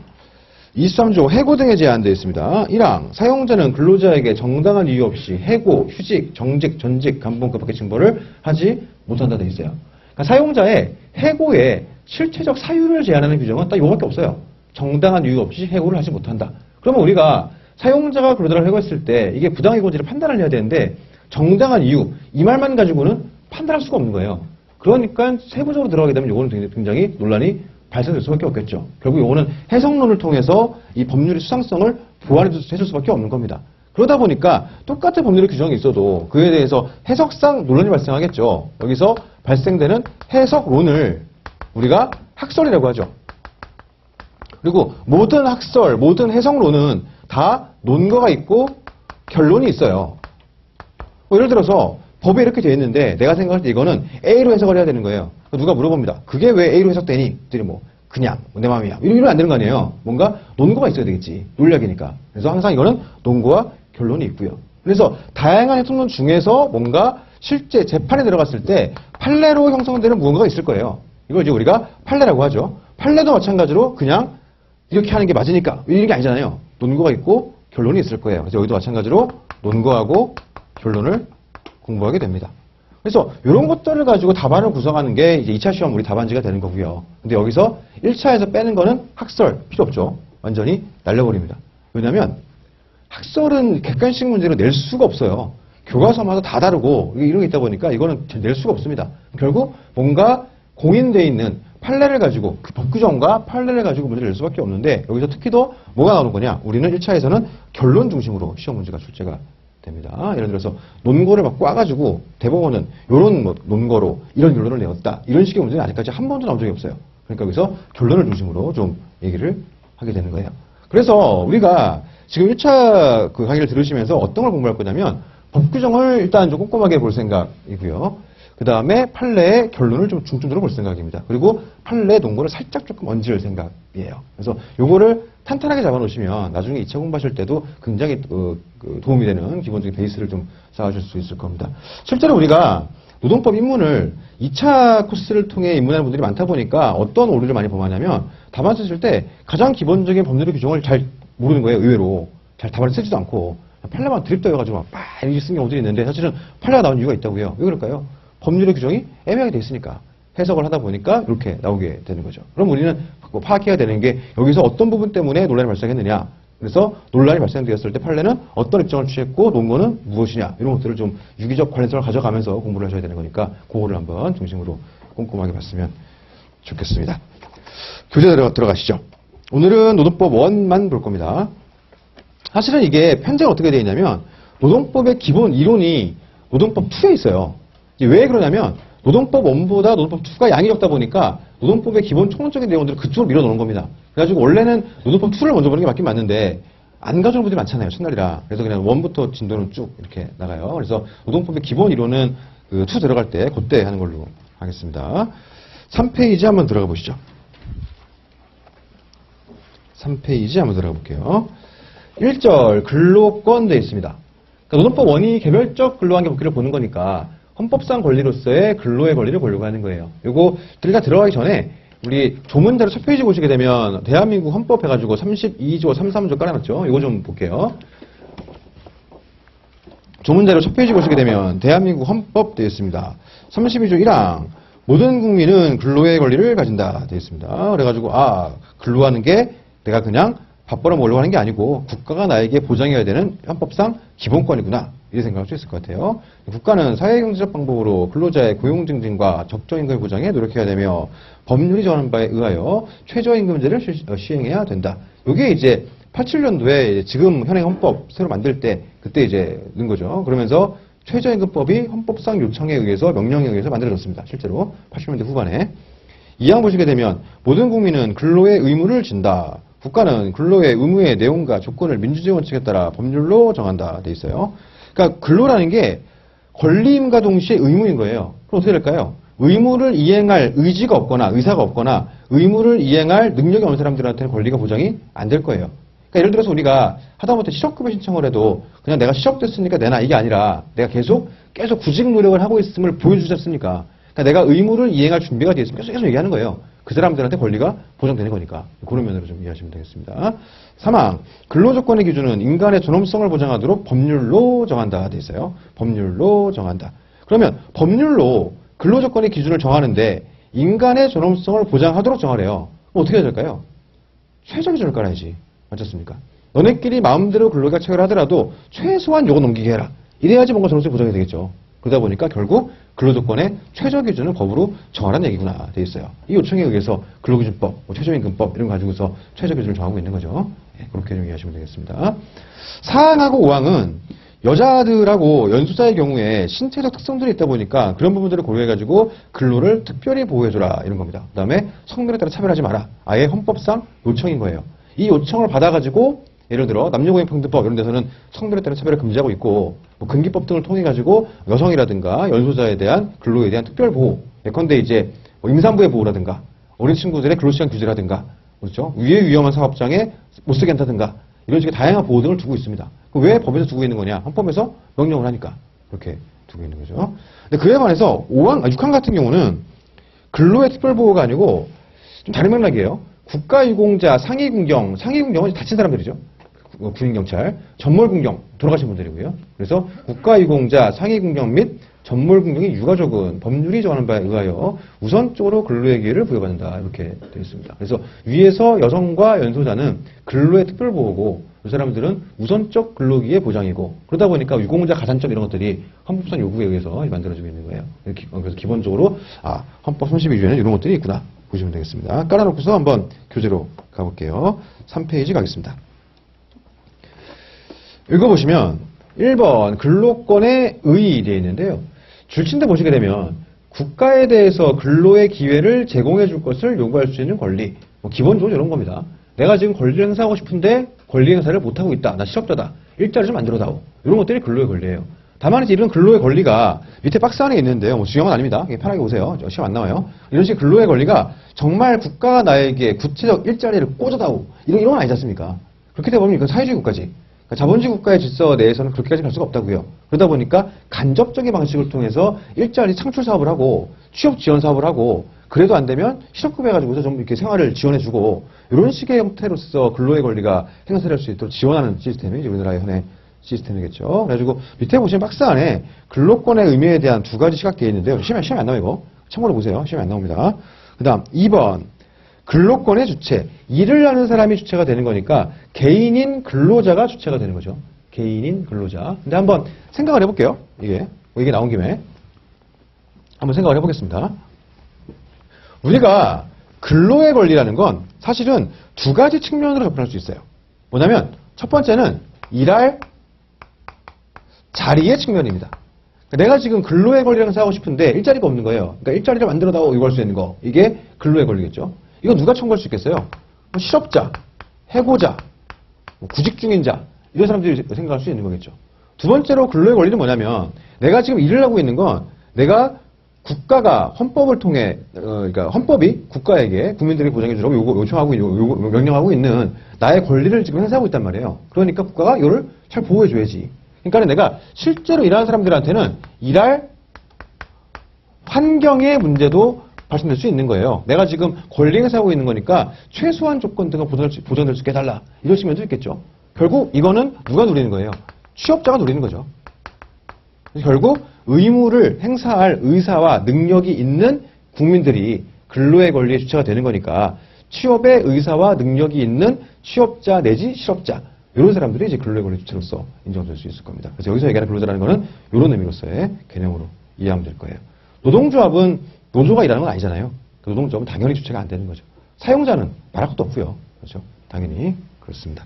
23조 해고 등에 제한되어 있습니다. 1항 사용자는 근로자에게 정당한 이유 없이 해고, 휴직, 정직, 전직, 감봉급 밖의 징벌을 하지 못한다 되어 있어요. 그러니까 사용자의 해고의 실체적 사유를 제한하는 규정은 딱 이거밖에 없어요. 정당한 이유 없이 해고를 하지 못한다. 그러면 우리가 사용자가 근로자를 해고했을 때 이게 부당해고인지를 판단을 해야 되는데 정당한 이유, 이 말만 가지고는 판단할 수가 없는 거예요. 그러니까 세부적으로 들어가게 되면 이거는 굉장히 논란이 발생될 수밖에 없겠죠. 결국 이거는 해석론을 통해서 이 법률의 수상성을 보완해줄 수밖에 없는 겁니다. 그러다 보니까 똑같은 법률의 규정이 있어도 그에 대해서 해석상 논란이 발생하겠죠. 여기서 발생되는 해석론을 우리가 학설이라고 하죠. 그리고 모든 학설, 모든 해석론은 다 논거가 있고 결론이 있어요. 예를 들어서 법에 이렇게 되어 있는데 내가 생각할 때 이거는 A로 해석을 해야 되는 거예요. 누가 물어봅니다. 그게 왜 A로 해석되니? 그들이 뭐 그냥 내 마음이야. 이러면 안 되는 거 아니에요. 뭔가 논거가 있어야 되겠지. 논리학이니까. 그래서 항상 이거는 논거와 결론이 있고요. 그래서 다양한 해석론 중에서 뭔가 실제 재판에 들어갔을 때 판례로 형성되는 무언가가 있을 거예요. 이걸 이제 우리가 판례라고 하죠. 판례도 마찬가지로 그냥 이렇게 하는 게 맞으니까 이런 게 아니잖아요. 논거가 있고 결론이 있을 거예요. 그래서 여기도 마찬가지로 논거하고 결론을 공부하게 됩니다. 그래서 이런 것들을 가지고 답안을 구성하는 게 이제 2차 시험 우리 답안지가 되는 거고요. 근데 여기서 1차에서 빼는 거는 학설 필요 없죠. 완전히 날려버립니다. 왜냐하면 학설은 객관식 문제로 낼 수가 없어요. 교과서마다 다 다르고 이런 게 있다 보니까 이거는 낼 수가 없습니다. 결국 뭔가 공인되어 있는 판례를 가지고 그 법규정과 판례를 가지고 문제를 낼 수밖에 없는데 여기서 특히 더 뭐가 나오는 거냐? 우리는 1차에서는 결론 중심으로 시험 문제가 출제가 됩니다. 예를 들어서 논거를 막 꽈가지고 대법원은 이런 뭐 논거로 이런 결론을 내었다. 이런 식의 문제는 아직까지 한 번도 나온 적이 없어요. 그러니까 여기서 결론을 중심으로 좀 얘기를 하게 되는 거예요. 그래서 우리가 지금 1차 그 강의를 들으시면서 어떤 걸 공부할 거냐면 법규정을 일단 좀 꼼꼼하게 볼 생각이고요. 그 다음에 판례의 결론을 좀 중점적으로 볼 생각입니다. 그리고 판례 논거를 살짝 조금 얹을 생각이에요. 그래서 요거를 탄탄하게 잡아놓으시면 나중에 2차 공부하실 때도 굉장히 도움이 되는 기본적인 베이스를 좀 쌓아줄 수 있을 겁니다. 실제로 우리가 노동법 입문을 2차 코스를 통해 입문하는 분들이 많다 보니까 어떤 오류를 많이 범하냐면 답안 쓰실 때 가장 기본적인 법률의 규정을 잘 모르는 거예요. 의외로. 잘 답안을 쓰지도 않고 판례만 드립떠여가지고 막 이렇게 쓴 경우들이 있는데 사실은 판례가 나온 이유가 있다고요. 왜 그럴까요? 법률의 규정이 애매하게 돼 있으니까. 해석을 하다 보니까 이렇게 나오게 되는 거죠. 그럼 우리는 파악해야 되는 게 여기서 어떤 부분 때문에 논란이 발생했느냐. 그래서 논란이 발생되었을 때 판례는 어떤 입장을 취했고 논거는 무엇이냐. 이런 것들을 좀 유기적 관련성을 가져가면서 공부를 하셔야 되는 거니까 그거를 한번 중심으로 꼼꼼하게 봤으면 좋겠습니다. 교재 들어가시죠. 오늘은 노동법 1만 볼 겁니다. 사실은 이게 편제는 어떻게 되어 있냐면 노동법의 기본 이론이 노동법 2에 있어요. 왜 그러냐면 노동법 1보다 노동법 2가 양이 적다 보니까 노동법의 기본 총론적인 내용들을 그쪽으로 밀어넣는 겁니다. 그래가지고 원래는 노동법 2를 먼저 보는 게 맞긴 맞는데 안 가져오는 분들이 많잖아요. 첫날이라. 그래서 그냥 1부터 진도는 쭉 이렇게 나가요. 그래서 노동법의 기본 이론은 그 2 들어갈 때 그때 하는 걸로 하겠습니다. 3페이지 한번 들어가 보시죠. 3페이지 한번 들어가 볼게요. 1절 근로권 되어 있습니다. 그러니까 노동법 원이 개별적 근로환경 복귀를 보는 거니까 헌법상 권리로서의 근로의 권리를 보려고 하는 거예요. 요거 들어가기 전에 우리 조문자료 첫 페이지 보시게 되면 대한민국 헌법 해가지고 32조, 33조 깔아놨죠. 이거 좀 볼게요. 조문자료 첫 페이지 보시게 되면 대한민국 헌법 되어 있습니다. 32조 1항 모든 국민은 근로의 권리를 가진다 되어 있습니다. 그래가지고 근로하는 게 내가 그냥 밥 벌어먹으려고 하는 게 아니고 국가가 나에게 보장해야 되는 헌법상 기본권이구나. 이렇게 생각할 수 있을 것 같아요. 국가는 사회경제적 방법으로 근로자의 고용 증진과 적정임금 보장에 노력해야 되며 법률이 정하는 바에 의하여 최저임금제를 시행해야 된다. 이게 이제 87년도에 지금 현행 헌법 새로 만들 때 그때 이제 넣은 거죠. 그러면서 최저임금법이 헌법상 요청에 의해서 명령에 의해서 만들어졌습니다. 실제로 80년대 후반에. 2항 보시게 되면 모든 국민은 근로의 의무를 진다. 국가는 근로의 의무의 내용과 조건을 민주주의 원칙에 따라 법률로 정한다. 돼 있어요. 그러니까 근로라는 게 권리임과 동시에 의무인 거예요. 그럼 어떻게 될까요? 의무를 이행할 의지가 없거나 의사가 없거나 의무를 이행할 능력이 없는 사람들한테는 권리가 보장이 안 될 거예요. 그러니까 예를 들어서 우리가 하다못해 실업급여 신청을 해도 그냥 내가 실업됐으니까 내나 이게 아니라 내가 계속 구직 노력을 하고 있음을 보여주지 않습니까? 그러니까 내가 의무를 이행할 준비가 되어 있으면 계속 얘기하는 거예요. 그 사람들한테 권리가 보장되는 거니까. 그런 면으로 좀 이해하시면 되겠습니다. 3항 근로조건의 기준은 인간의 존엄성을 보장하도록 법률로 정한다 돼 있어요. 법률로 정한다. 그러면 법률로 근로조건의 기준을 정하는데 인간의 존엄성을 보장하도록 정하래요. 그럼 어떻게 해야 될까요? 최저기준을 깔아야지. 맞지 않습니까? 너네끼리 마음대로 근로계약 체결을 하더라도 최소한 요거 넘기게 해라. 이래야지 뭔가 존엄성이 보장이 되겠죠. 그러다 보니까 결국 근로조건의 최저기준을 법으로 정하라는 얘기구나 돼 있어요. 이 요청에 의해서 근로기준법, 최저임금법 이런 거 가지고서 최저기준을 정하고 있는 거죠. 네, 그렇게 좀 이해하시면 되겠습니다. 4항하고 5항은 여자들하고 연소자의 경우에 신체적 특성들이 있다 보니까 그런 부분들을 고려해가지고 근로를 특별히 보호해줘라 이런 겁니다. 그 다음에 성별에 따라 차별하지 마라. 아예 헌법상 요청인 거예요. 이 요청을 받아가지고 예를 들어 남녀고용평등법 이런 데서는 성별에 따른 차별을 금지하고 있고 뭐 금기법 등을 통해 가지고 여성이라든가 연소자에 대한 근로에 대한 특별 보호 예컨대 이제 뭐 임산부의 보호라든가 어린 친구들의 근로시간 규제라든가 그렇죠 위에 위험한 사업장에 못 쓰게 한다든가 이런 식의 다양한 보호 등을 두고 있습니다. 왜 법에서 두고 있는 거냐? 헌법에서 명령을 하니까 그렇게 두고 있는 거죠. 근데 그에 반해서 6항 같은 경우는 근로의 특별 보호가 아니고 좀 다른 맥락이에요. 국가유공자, 상위군경, 상위군경은 다친 사람들이죠. 군인경찰, 전몰군경, 돌아가신 분들이고요. 그래서 국가유공자, 상위군경 및 전몰군경이 유가족은 법률이 정하는 바에 의하여 우선적으로 근로의 기회를 부여받는다. 이렇게 되어 있습니다. 그래서 위에서 여성과 연소자는 근로의 특별보호고 이 사람들은 우선적 근로기회 보장이고 그러다 보니까 유공자 가산점 이런 것들이 헌법상 요구에 의해서 만들어지고 있는 거예요. 그래서 기본적으로 헌법 32조에는 이런 것들이 있구나 보시면 되겠습니다. 깔아놓고서 한번 교재로 가볼게요. 3페이지 가겠습니다. 읽어보시면 1번 근로권의 의 되어 있는데요. 줄친데 보시게 되면 국가에 대해서 근로의 기회를 제공해 줄 것을 요구할 수 있는 권리. 기본적으로 이런 겁니다. 내가 지금 권리를 행사하고 싶은데 권리 행사를 못하고 있다. 나 실업자다. 일자리 좀 만들어다오. 이런 것들이 근로의 권리예요. 다만 이제 이런 근로의 권리가 밑에 박스 안에 있는데요. 뭐 중요한 건 아닙니다. 편하게 보세요. 시험 안 나와요. 이런 식의 근로의 권리가 정말 국가가 나에게 구체적 일자리를 꽂아다오. 이런 건 아니지 않습니까? 그렇게 되면 이건 사회주의 국가지. 그러니까 자본주의 국가의 질서 내에서는 그렇게까지 갈 수가 없다고요. 그러다 보니까 간접적인 방식을 통해서 일자리 창출 사업을 하고 취업 지원 사업을 하고 그래도 안 되면 실업급여 해가지고서 좀 이렇게 생활을 지원해주고 이런 식의 형태로서 근로의 권리가 행사될 수 있도록 지원하는 시스템이 이제 우리나라의 현행 시스템이겠죠. 그래가지고 밑에 보시면 박스 안에 근로권의 의미에 대한 두 가지 시각되어 있는데요. 시험에 안 나와요, 이거. 참고로 보세요. 시험에 안 나옵니다. 그 다음 2번. 근로권의 주체. 일을 하는 사람이 주체가 되는 거니까 개인인 근로자가 주체가 되는 거죠. 개인인 근로자. 근데 한번 생각을 해볼게요. 이게 나온 김에. 한번 생각을 해보겠습니다. 우리가 근로의 권리라는 건 사실은 두 가지 측면으로 접근할 수 있어요. 뭐냐면 첫 번째는 일할 자리의 측면입니다. 내가 지금 근로의 권리를 행사하고 싶은데 일자리가 없는 거예요. 그러니까 일자리를 만들어다오 요구할 수 있는 거. 이게 근로의 권리겠죠. 이거 누가 청구할 수 있겠어요? 실업자, 해고자, 구직 중인 자 이런 사람들이 생각할 수 있는 거겠죠. 두 번째로 근로의 권리는 뭐냐면 내가 지금 일을 하고 있는 건 내가 국가가 헌법을 통해 그러니까 헌법이 국가에게 국민들에게 보장해 주라고 요청하고 명령하고 있는 나의 권리를 지금 행사하고 있단 말이에요. 그러니까 국가가 이거를 잘 보호해 줘야지. 그러니까 내가 실제로 일하는 사람들한테는 일할 환경의 문제도 발생될 수 있는 거예요. 내가 지금 권리 행사하고 있는 거니까 최소한 조건 등은 보장될 수 있게 해달라. 이런 측면도 있겠죠. 결국 이거는 누가 누리는 거예요? 취업자가 누리는 거죠. 결국 의무를 행사할 의사와 능력이 있는 국민들이 근로의 권리의 주체가 되는 거니까 취업의 의사와 능력이 있는 취업자 내지 실업자 이런 사람들이 이제 근로의 권리 주체로서 인정될 수 있을 겁니다. 그래서 여기서 얘기하는 근로자라는 거는 이런 의미로서의 개념으로 이해하면 될 거예요. 노동조합은 노조가 일하는 건 아니잖아요. 그 노동조합은 당연히 주체가 안 되는 거죠. 사용자는 말할 것도 없고요. 그렇죠? 당연히 그렇습니다.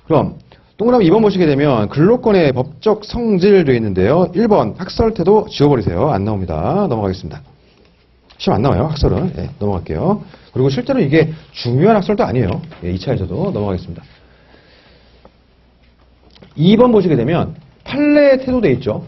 그럼 동그라미 2번 보시게 되면 근로권의 법적 성질 되어 있는데요. 1번 학설태도 지워버리세요. 안 나옵니다. 넘어가겠습니다. 시험 안 나와요. 학설은. 네, 넘어갈게요. 그리고 실제로 이게 중요한 학설도 아니에요. 네, 2차에서도 넘어가겠습니다. 2번 보시게 되면 판례 태도 되어 있죠.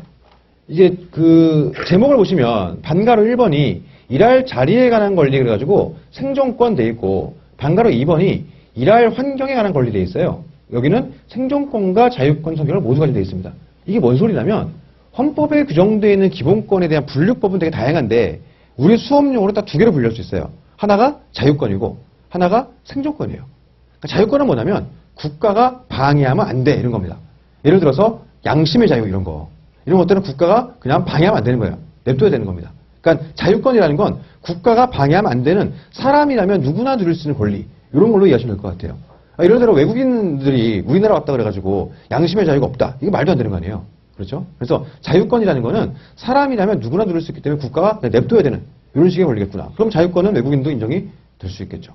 이제 그 제목을 보시면 반가로 1번이 일할 자리에 관한 권리 그래가지고 생존권 돼 있고 반가로 2번이 일할 환경에 관한 권리 돼 있어요. 여기는 생존권과 자유권 성격을 모두 가지고 되어 있습니다. 이게 뭔 소리냐면 헌법에 규정되어 있는 기본권에 대한 분류법은 되게 다양한데 우리 수업용으로 딱 두 개로 분류할 수 있어요. 하나가 자유권이고 하나가 생존권이에요. 그러니까 자유권은 뭐냐면 국가가 방해하면 안 돼 이런 겁니다. 예를 들어서 양심의 자유 이런 거. 이런 것들은 국가가 그냥 방해하면 안 되는 거예요. 냅둬야 되는 겁니다. 그러니까 자유권이라는 건 국가가 방해하면 안 되는 사람이라면 누구나 누릴 수 있는 권리 이런 걸로 이해하시면 될 것 같아요. 이런 대로 외국인들이 우리나라 왔다 그래가지고 양심의 자유가 없다. 이게 말도 안 되는 거 아니에요. 그렇죠? 그래서 자유권이라는 거는 사람이라면 누구나 누릴 수 있기 때문에 국가가 냅둬야 되는 이런 식의 권리겠구나. 그럼 자유권은 외국인도 인정이 될 수 있겠죠.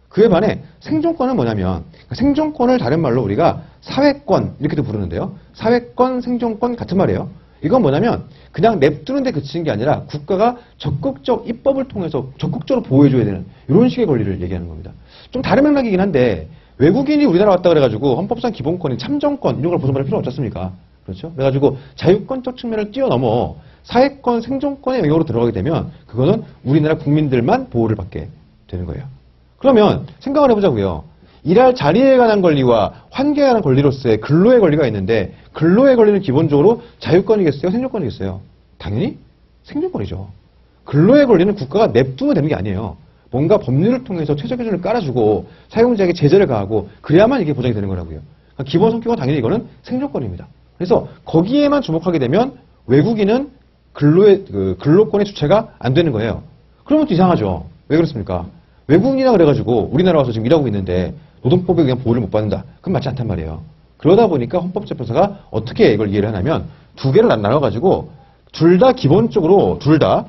그에 반해 생존권은 뭐냐면 생존권을 다른 말로 우리가 사회권 이렇게도 부르는데요. 사회권, 생존권 같은 말이에요. 이건 뭐냐면 그냥 냅두는 데 그치는 게 아니라 국가가 적극적 입법을 통해서 적극적으로 보호해줘야 되는 이런 식의 권리를 얘기하는 겁니다. 좀 다른 맥락이긴 한데 외국인이 우리나라 왔다 그래가지고 헌법상 기본권인 참정권 이런 걸 보존할 필요 없지 않습니까? 그렇죠? 그래가지고 자유권적 측면을 뛰어넘어 사회권, 생존권의 영역으로 들어가게 되면 그거는 우리나라 국민들만 보호를 받게 되는 거예요. 그러면 생각을 해보자고요. 일할 자리에 관한 권리와 환경에 관한 권리로서의 근로의 권리가 있는데 근로의 권리는 기본적으로 자유권이겠어요? 생존권이겠어요? 당연히 생존권이죠. 근로의 권리는 국가가 냅두면 되는 게 아니에요. 뭔가 법률을 통해서 최저 기준을 깔아주고 사용자에게 제재를 가하고 그래야만 이게 보장이 되는 거라고요. 그러니까 기본 성격은 당연히 이거는 생존권입니다. 그래서 거기에만 주목하게 되면 외국인은 근로권의 주체가 안 되는 거예요. 그러면 또 이상하죠. 왜 그렇습니까? 외국인이라 그래가지고 우리나라 와서 지금 일하고 있는데 노동법에 의한 보호를 못 받는다. 그건 맞지 않단 말이에요. 그러다 보니까 헌법재판소가 어떻게 이걸 이해를 하냐면 두 개를 나눠가지고 둘 다 기본적으로 둘 다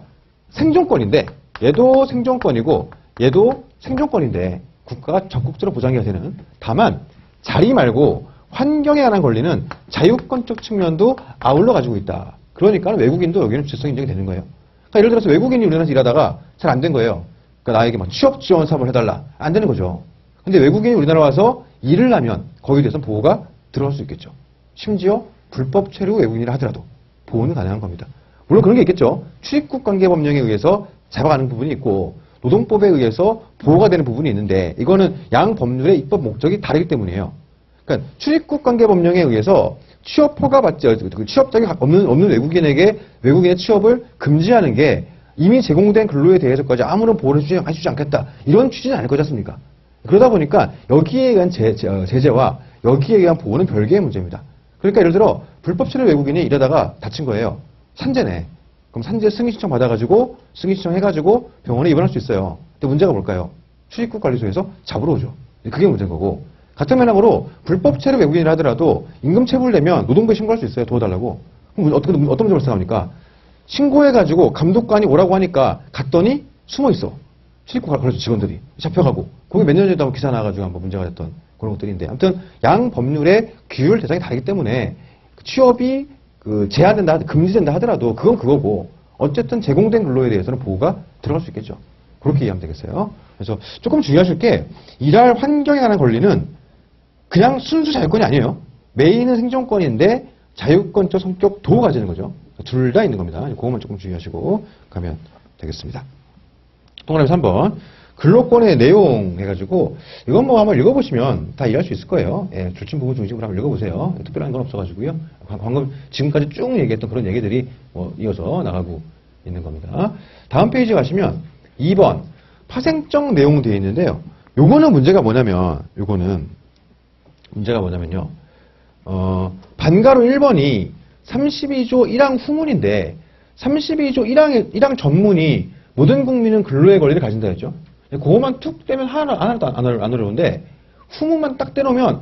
생존권인데 얘도 생존권이고 얘도 생존권인데 국가가 적극적으로 보장해야 되는 다만 자리 말고 환경에 관한 권리는 자유권적 측면도 아울러 가지고 있다. 그러니까 외국인도 여기는 주체성 인정이 되는 거예요. 그러니까 예를 들어서 외국인이 우리나라에서 일하다가 잘 안 된 거예요. 그러니까 나에게 막 취업 지원 사업을 해달라. 안 되는 거죠. 근데 외국인이 우리나라 와서 일을 하면 거기에 대해서는 보호가 들어갈 수 있겠죠. 심지어 불법 체류 외국인이라 하더라도 보호는 가능한 겁니다. 물론 그런 게 있겠죠. 출입국 관계 법령에 의해서 잡아가는 부분이 있고 노동법에 의해서 보호가 되는 부분이 있는데 이거는 양 법률의 입법 목적이 다르기 때문이에요. 그러니까 출입국 관계 법령에 의해서 취업 허가 받지 취업 자격이 없는 외국인에게 외국인의 취업을 금지하는 게 이미 제공된 근로에 대해서까지 아무런 보호를 해주지 않겠다. 이런 취지는 아닐 거지 않습니까? 그러다 보니까 여기에 의한 제재와 여기에 의한 보호는 별개의 문제입니다. 그러니까 예를 들어 불법 체류 외국인이 이러다가 다친 거예요. 산재네. 그럼 산재 승인 신청 받아가지고 승인 신청 해가지고 병원에 입원할 수 있어요. 근데 문제가 뭘까요? 출입국 관리소에서 잡으러 오죠. 그게 문제인 거고. 같은 맥락으로 불법 체류 외국인이라 하더라도 임금 체불 내면 노동부에 신고할 수 있어요. 도와달라고. 그럼 어떤 문제 발생합니까? 신고해가지고 감독관이 오라고 하니까 갔더니 숨어 있어. 출입국 관리소 직원들이 잡혀가고. 거기 몇 년 전에도 한번 기사 나와가지고 한번 문제가 됐던 그런 것들인데. 아무튼 양 법률의 규율 대상이 다르기 때문에 취업이 제한된다, 금지된다 하더라도 그건 그거고 어쨌든 제공된 근로에 대해서는 보호가 들어갈 수 있겠죠. 그렇게 이해하면 되겠어요. 그래서 조금 주의하실 게 일할 환경에 관한 권리는 그냥 순수 자유권이 아니에요. 메인은 생존권인데 자유권적 성격도 가지는 거죠. 둘 다 있는 겁니다. 그것만 조금 주의하시고 가면 되겠습니다. 동그라미 3번. 근로권의 내용 해가지고 이건 뭐 한번 읽어보시면 다 이해할 수 있을 거예요. 예, 줄침 부분 중심으로 한번 읽어보세요. 특별한 건 없어가지고요. 방금 지금까지 쭉 얘기했던 그런 얘기들이 이어서 나가고 있는 겁니다. 다음 페이지 가시면 2번 파생적 내용 되어 있는데요. 요거는 문제가 뭐냐면요. 반가로 1번이 32조 1항 후문인데 32조 1항 전문이 모든 국민은 근로의 권리를 가진다 했죠. 그것만 툭 떼면 하나도 안 어려운데 후문만 딱 떼놓으면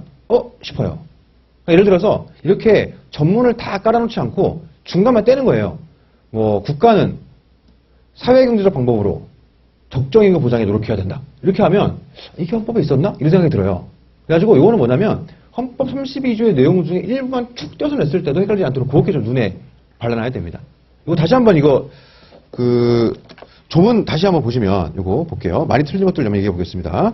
싶어요. 그러니까 예를 들어서 이렇게 전문을 다 깔아놓지 않고 중간만 떼는 거예요. 뭐 국가는 사회경제적 방법으로 적정임금 보장에 노력해야 된다. 이렇게 하면 이게 헌법에 있었나? 이런 생각이 들어요. 그래가지고 이거는 뭐냐면 헌법 32조의 내용 중에 일부만 툭 떼서 냈을 때도 헷갈리지 않도록 그렇게 좀 눈에 발라놔야 됩니다. 이거 다시 한번 조문 다시 한번 보시면 이거 볼게요. 많이 틀린 것들 좀 얘기해 보겠습니다.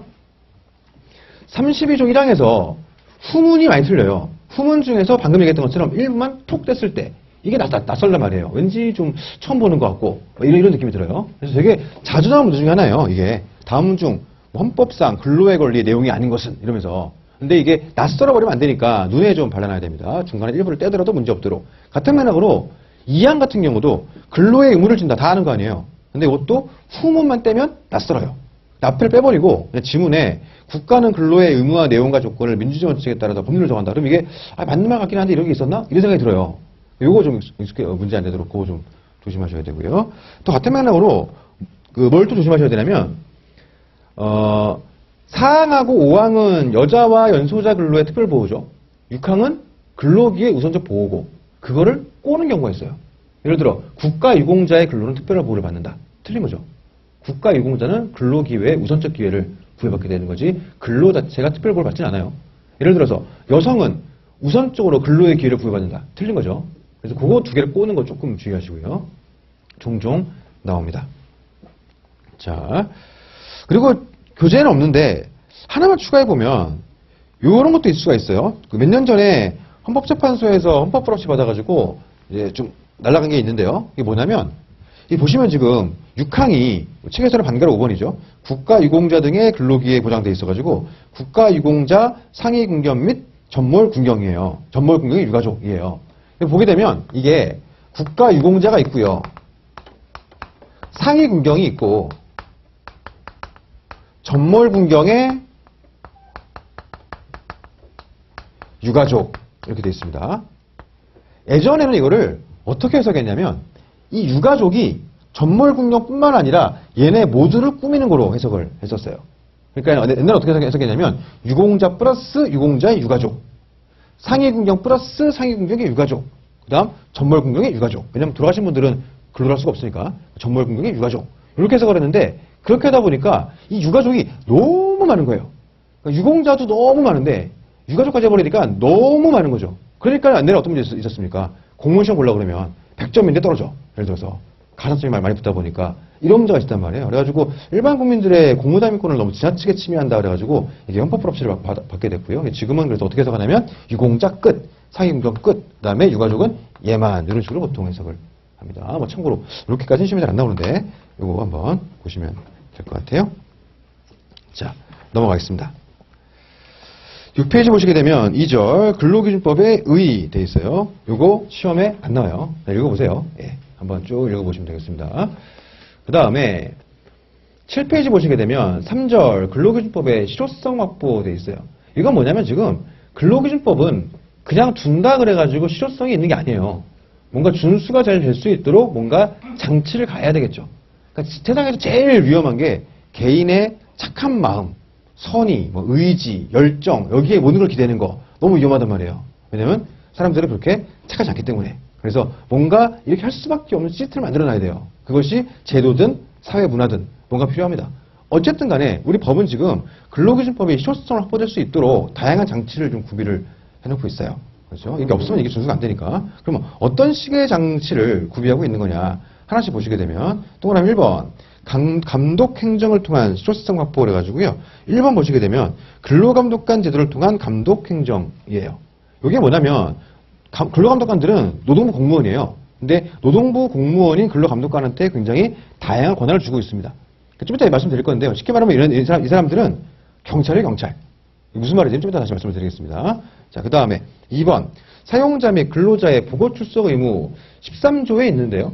32조 1항에서 후문이 많이 틀려요. 후문 중에서 방금 얘기했던 것처럼 일부만 톡 뗐을 때 이게 낯설단 말이에요. 왠지 좀 처음 보는 것 같고 이런 느낌이 들어요. 그래서 되게 자주 나오는 문제 중에 하나예요. 이게 다음 문 중 헌법상 근로의 권리의 내용이 아닌 것은 이러면서 근데 이게 낯설어 버리면 안 되니까 눈에 좀 발라놔야 됩니다. 중간에 일부를 떼더라도 문제 없도록. 같은 맥락으로 2항 같은 경우도 근로의 의무를 준다. 다 하는 거 아니에요. 근데 이것도 후문만 떼면 낯설어요. 앞을 빼버리고 그냥 지문에 국가는 근로의 의무와 내용과 조건을 민주주의 원칙에 따라서 법률을 정한다. 그럼 이게 맞는 말 같긴 한데 이런 게 있었나? 이런 생각이 들어요. 요거 좀 문제 안 되도록 그거 좀 조심하셔야 되고요. 또 같은 맥락으로 뭘 또 조심하셔야 되냐면 4항하고 5항은 여자와 연소자 근로의 특별보호죠. 6항은 근로기의 우선적 보호고 그거를 꼬는 경우가 있어요. 예를 들어 국가유공자의 근로는 특별한 보호를 받는다. 틀린 거죠. 국가유공자는 근로기회의 우선적 기회를 부여받게 되는 거지 근로 자체가 특별보호를 받지는 않아요. 예를 들어서 여성은 우선적으로 근로의 기회를 부여받는다. 틀린 거죠. 그래서 그거 두 개를 꼬는 거 조금 주의하시고요. 종종 나옵니다. 자, 그리고 교재에는 없는데 하나만 추가해보면 이런 것도 있을 수가 있어요. 몇 년 전에 헌법재판소에서 헌법 불합치 받아가지고 이제 좀 날아간 게 있는데요. 이게 뭐냐면 이 보시면 지금 6항이 책에서는 반가로 5번이죠. 국가유공자 등의 근로기회에 보장돼 있어가지고 국가유공자 상위군경 및 전몰군경이에요. 전몰군경이 유가족이에요. 보게 되면 이게 국가유공자가 있고요. 상위군경이 있고 전몰군경에 유가족 이렇게 되어 있습니다. 예전에는 이거를 어떻게 해석했냐면 이 유가족이 전몰군경뿐만 아니라 얘네 모두를 꾸미는 거로 해석을 했었어요. 그러니까 옛날에 어떻게 해석했냐면 유공자 플러스 유공자의 유가족, 상위군경 플러스 상위군경의 유가족, 그 다음 전몰군경의 유가족. 왜냐면 돌아가신 분들은 근로를 할 수가 없으니까 전몰군경의 유가족 이렇게 해석을 했는데 그렇게 하다 보니까 이 유가족이 너무 많은 거예요. 그러니까 유공자도 너무 많은데 유가족까지 해버리니까 너무 많은 거죠. 그러니까 옛날에 어떤 문제 있었습니까? 공무원시험 보려고 그러면 100점인데 떨어져. 예를 들어서 가산점이 많이 붙다 보니까 이런 문제가 있단 말이에요. 그래가지고 일반 국민들의 공무담의권을 너무 지나치게 침해한다 그래가지고 이게 헌법 불합치를 받게 됐고요. 지금은 그래서 어떻게 해석하냐면 유공자 끝, 상위군경 끝, 그 다음에 유가족은 얘만 이런 식으로 보통 해석을 합니다. 뭐 참고로 이렇게까지는 시험이 잘 안 나오는데 이거 한번 보시면 될 것 같아요. 자, 넘어가겠습니다. 6페이지 보시게 되면 2절 근로기준법에 의 돼 있어요. 요거 시험에 안 나와요. 자, 읽어보세요. 예, 한번 쭉 읽어보시면 되겠습니다. 그 다음에 7페이지 보시게 되면 3절 근로기준법에 실효성 확보돼 있어요. 이건 뭐냐면 지금 근로기준법은 그냥 둔다 그래가지고 실효성이 있는 게 아니에요. 뭔가 준수가 잘 될 수 있도록 뭔가 장치를 가야 되겠죠. 그러니까 세상에서 제일 위험한 게 개인의 착한 마음, 선의, 뭐 의지, 열정 여기에 모든 걸 기대는 거 너무 위험하단 말이에요. 왜냐면 사람들은 그렇게 착하지 않기 때문에. 그래서 뭔가 이렇게 할 수밖에 없는 시스템을 만들어놔야 돼요. 그것이 제도든 사회 문화든 뭔가 필요합니다. 어쨌든 간에 우리 법은 지금 근로기준법이 실효성을 확보될 수 있도록 다양한 장치를 좀 구비를 해놓고 있어요. 그렇죠? 이게 없으면 이게 준수가 안 되니까. 그러면 어떤 식의 장치를 구비하고 있는 거냐 하나씩 보시게 되면 동그라미 1번 감독 행정을 통한 실효성 확보를 해가지고요. 1번 보시게 되면 근로감독관 제도를 통한 감독 행정이에요. 이게 뭐냐면 근로감독관들은 노동부 공무원이에요. 근데 노동부 공무원인 근로감독관한테 굉장히 다양한 권한을 주고 있습니다. 좀 이따 말씀드릴 건데요. 쉽게 말하면 이 사람들은 경찰이에요, 경찰. 무슨 말인지 좀 이따 다시 말씀을 드리겠습니다. 자, 그 다음에 2번 사용자 및 근로자의 보고 출석 의무 13조에 있는데요.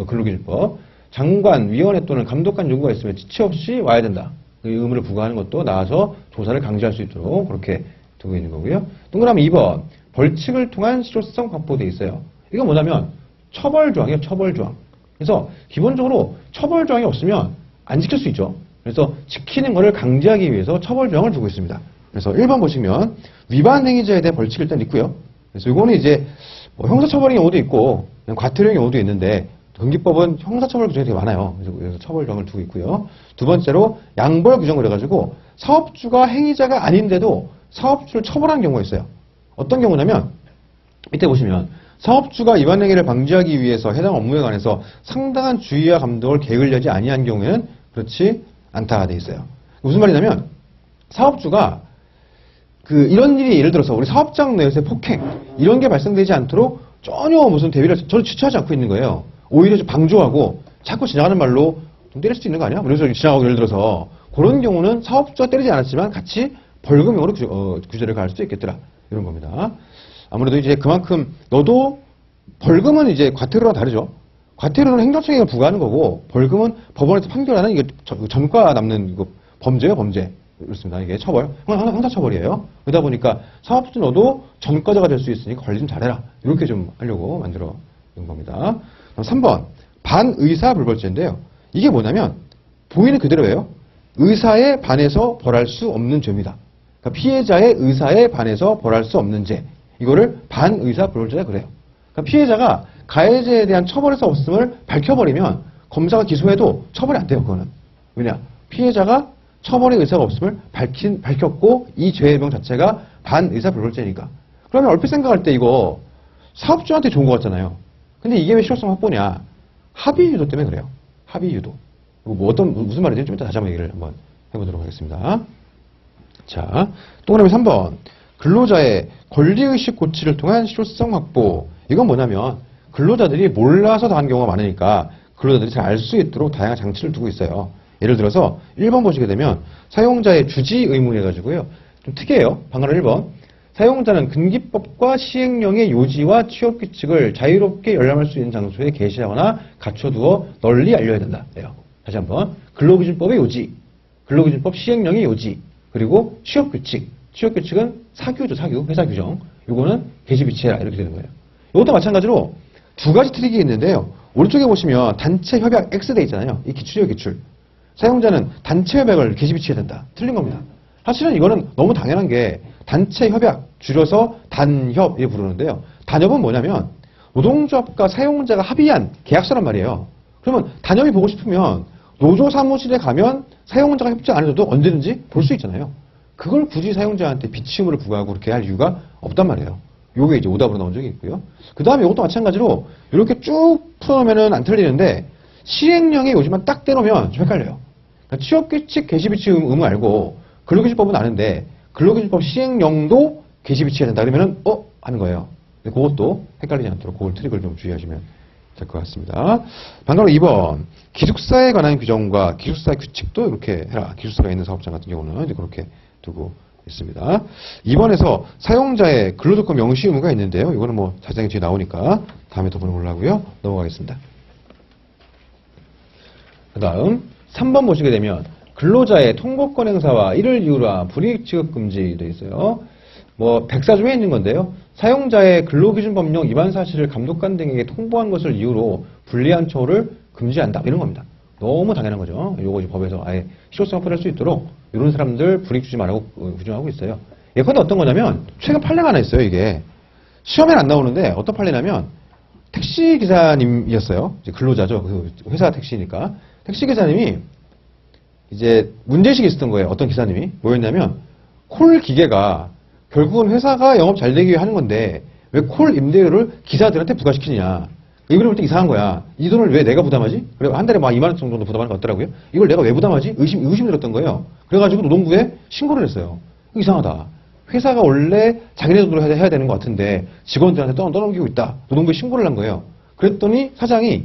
근로기준법. 장관, 위원회 또는 감독관 요구가 있으면 지체 없이 와야 된다. 그 의무를 부과하는 것도 나와서 조사를 강제할 수 있도록 그렇게 두고 있는 거고요. 동그라미 2번 벌칙을 통한 실효성 확보되어 있어요. 이건 뭐냐면 처벌조항이에요. 처벌조항. 그래서 기본적으로 처벌조항이 없으면 안 지킬 수 있죠. 그래서 지키는 것을 강제하기 위해서 처벌조항을 두고 있습니다. 그래서 1번 보시면 위반 행위자에 대한 벌칙이 일단 있고요. 그래서 이거는 이제 뭐 형사처벌의 경우도 있고 과태료의 경우도 있는데 등기법은 형사처벌 규정이 되게 많아요. 그래서 처벌조항을 두고 있고요. 두 번째로 양벌 규정을 해가지고 사업주가 행위자가 아닌데도 사업주를 처벌하는 경우가 있어요. 어떤 경우냐면 밑에 보시면 사업주가 위반 행위를 방지하기 위해서 해당 업무에 관해서 상당한 주의와 감독을 계획을 하지 아니한 경우에는 그렇지 않다 돼 있어요. 무슨 말이냐면 사업주가 이런 일이 예를 들어서 우리 사업장 내에서의 폭행 이런 게 발생되지 않도록 전혀 무슨 대비를 저는 지체하지 않고 있는 거예요. 오히려 좀 방조하고 자꾸 지나가는 말로 좀 때릴 수 있는 거 아니야? 그래서 지나가고 예를 들어서 그런 경우는 사업주가 때리지 않았지만 같이 벌금형으로 규제를 가할 수도 있겠더라 이런 겁니다. 아무래도 이제 그만큼 너도 벌금은 이제 과태료랑 다르죠. 과태료는 행정처에게 부과하는 거고 벌금은 법원에서 판결하는 이게 전과 남는 이거 범죄예요, 범죄. 그렇습니다. 이게 처벌, 형사처벌이에요. 그러다 보니까 사업주 너도 전과자가 될 수 있으니까 관리 좀 잘해라. 이렇게 좀 하려고 만들어 놓은 겁니다. 3번 반의사 불벌죄인데요. 이게 뭐냐면 보이는 그대로예요. 의사에 반해서 벌할 수 없는 죄입니다. 그러니까 피해자의 의사에 반해서 벌할 수 없는 죄. 이거를 반의사 불벌죄라 그래요. 그러니까 피해자가 가해자에 대한 처벌에서 없음을 밝혀버리면 검사가 기소해도 처벌이 안 돼요. 그거는. 왜냐? 피해자가 처벌의 의사가 없음을 밝혔고 이 죄의 명 자체가 반의사 불벌죄니까. 그러면 얼핏 생각할 때 이거 사업주한테 좋은 것 같잖아요. 근데 이게 왜 실효성 확보냐? 합의 유도 때문에 그래요. 합의 유도. 뭐 무슨 말인지 좀 이따 다시 한번 얘기를 한번 해보도록 하겠습니다. 자, 동그라미 3번. 근로자의 권리의식 고취를 통한 실효성 확보. 이건 뭐냐면 근로자들이 몰라서 당한 경우가 많으니까 근로자들이 잘 알 수 있도록 다양한 장치를 두고 있어요. 예를 들어서 1번 보시게 되면 사용자의 주지 의무 해가지고요. 좀 특이해요. 방금 1번. 사용자는 근기법과 시행령의 요지와 취업 규칙을 자유롭게 열람할 수 있는 장소에 게시하거나 갖춰두어 널리 알려야 된다. 네요. 다시 한번. 근로기준법의 요지, 근로기준법 시행령의 요지, 그리고 취업 규칙. 취업 규칙은 사규죠, 사규. 회사 규정. 요거는 게시비치해라. 이렇게 되는 거예요. 이것도 마찬가지로 두 가지 트릭이 있는데요. 오른쪽에 보시면 단체 협약 X돼 있잖아요. 이 기출이에요, 기출. 사용자는 단체 협약을 게시비치해야 된다. 틀린 겁니다. 사실은 이거는 너무 당연한 게 단체 협약, 줄여서 단협, 이 부르는데요. 단협은 뭐냐면 노동조합과 사용자가 합의한 계약서란 말이에요. 그러면 단협이 보고 싶으면 노조 사무실에 가면 사용자가 협조 안 해줘도 언제든지 볼 수 있잖아요. 그걸 굳이 사용자한테 비치음을 부과하고 그렇게 할 이유가 없단 말이에요. 요게 이제 오답으로 나온 적이 있고요. 그 다음에 이것도 마찬가지로 이렇게 쭉 풀어놓으면 안 틀리는데 시행령의 요지만 딱 떼놓으면 좀 헷갈려요. 그러니까 취업규칙 게시비치 의무 알고 근로기준법은 아는데 근로기준법 시행령도 게시비치해야 된다 그러면은 하는 거예요. 근데 그것도 헷갈리지 않도록 그걸 트릭을 좀 주의하시면 될 것 같습니다. 방금 2번 기숙사에 관한 규정과 기숙사 규칙도 이렇게 해라. 기숙사가 있는 사업장 같은 경우는 이제 그렇게 두고 있습니다. 2번에서 사용자의 근로조건 명시 의무가 있는데요. 이거는 뭐 자세히 뒤에 나오니까 다음에 더 보는 걸로 하고요. 넘어가겠습니다. 그 다음 3번 보시게 되면 근로자의 통보권 행사와 이를 이유로 한 불이익 지급 금지 되어 있어요. 뭐 104조에 있는 건데요. 사용자의 근로기준 법령 위반 사실을 감독관 등에게 통보한 것을 이유로 불리한 처우를 금지한다. 이런 겁니다. 너무 당연한 거죠. 요거 법에서 아예 실효성을 표현할 수 있도록 이런 사람들 불이익 주지 말라고 규정하고 있어요. 예컨대 어떤 거냐면 최근 판례가 하나 있어요. 이게 시험에는 안 나오는데 어떤 판례냐면 택시 기사님이었어요. 이제 근로자죠. 그 회사 택시니까 택시 기사님이 이제 문제의식이 있었던 거예요. 어떤 기사님이 뭐였냐면 콜 기계가 결국은 회사가 영업 잘 되기 위해 하는 건데 왜 콜 임대료를 기사들한테 부과시키느냐. 이걸 볼 때 이상한 거야. 이 돈을 왜 내가 부담하지? 그래 한 달에 막 2만 원 정도 부담하는 것 같더라고요. 이걸 내가 왜 부담하지? 의심이 들었던 거예요. 그래가지고 노동부에 신고를 했어요. 이상하다. 회사가 원래 자기네 돈으로 해야 되는 것 같은데 직원들한테 떠넘기고 있다. 노동부에 신고를 한 거예요. 그랬더니 사장이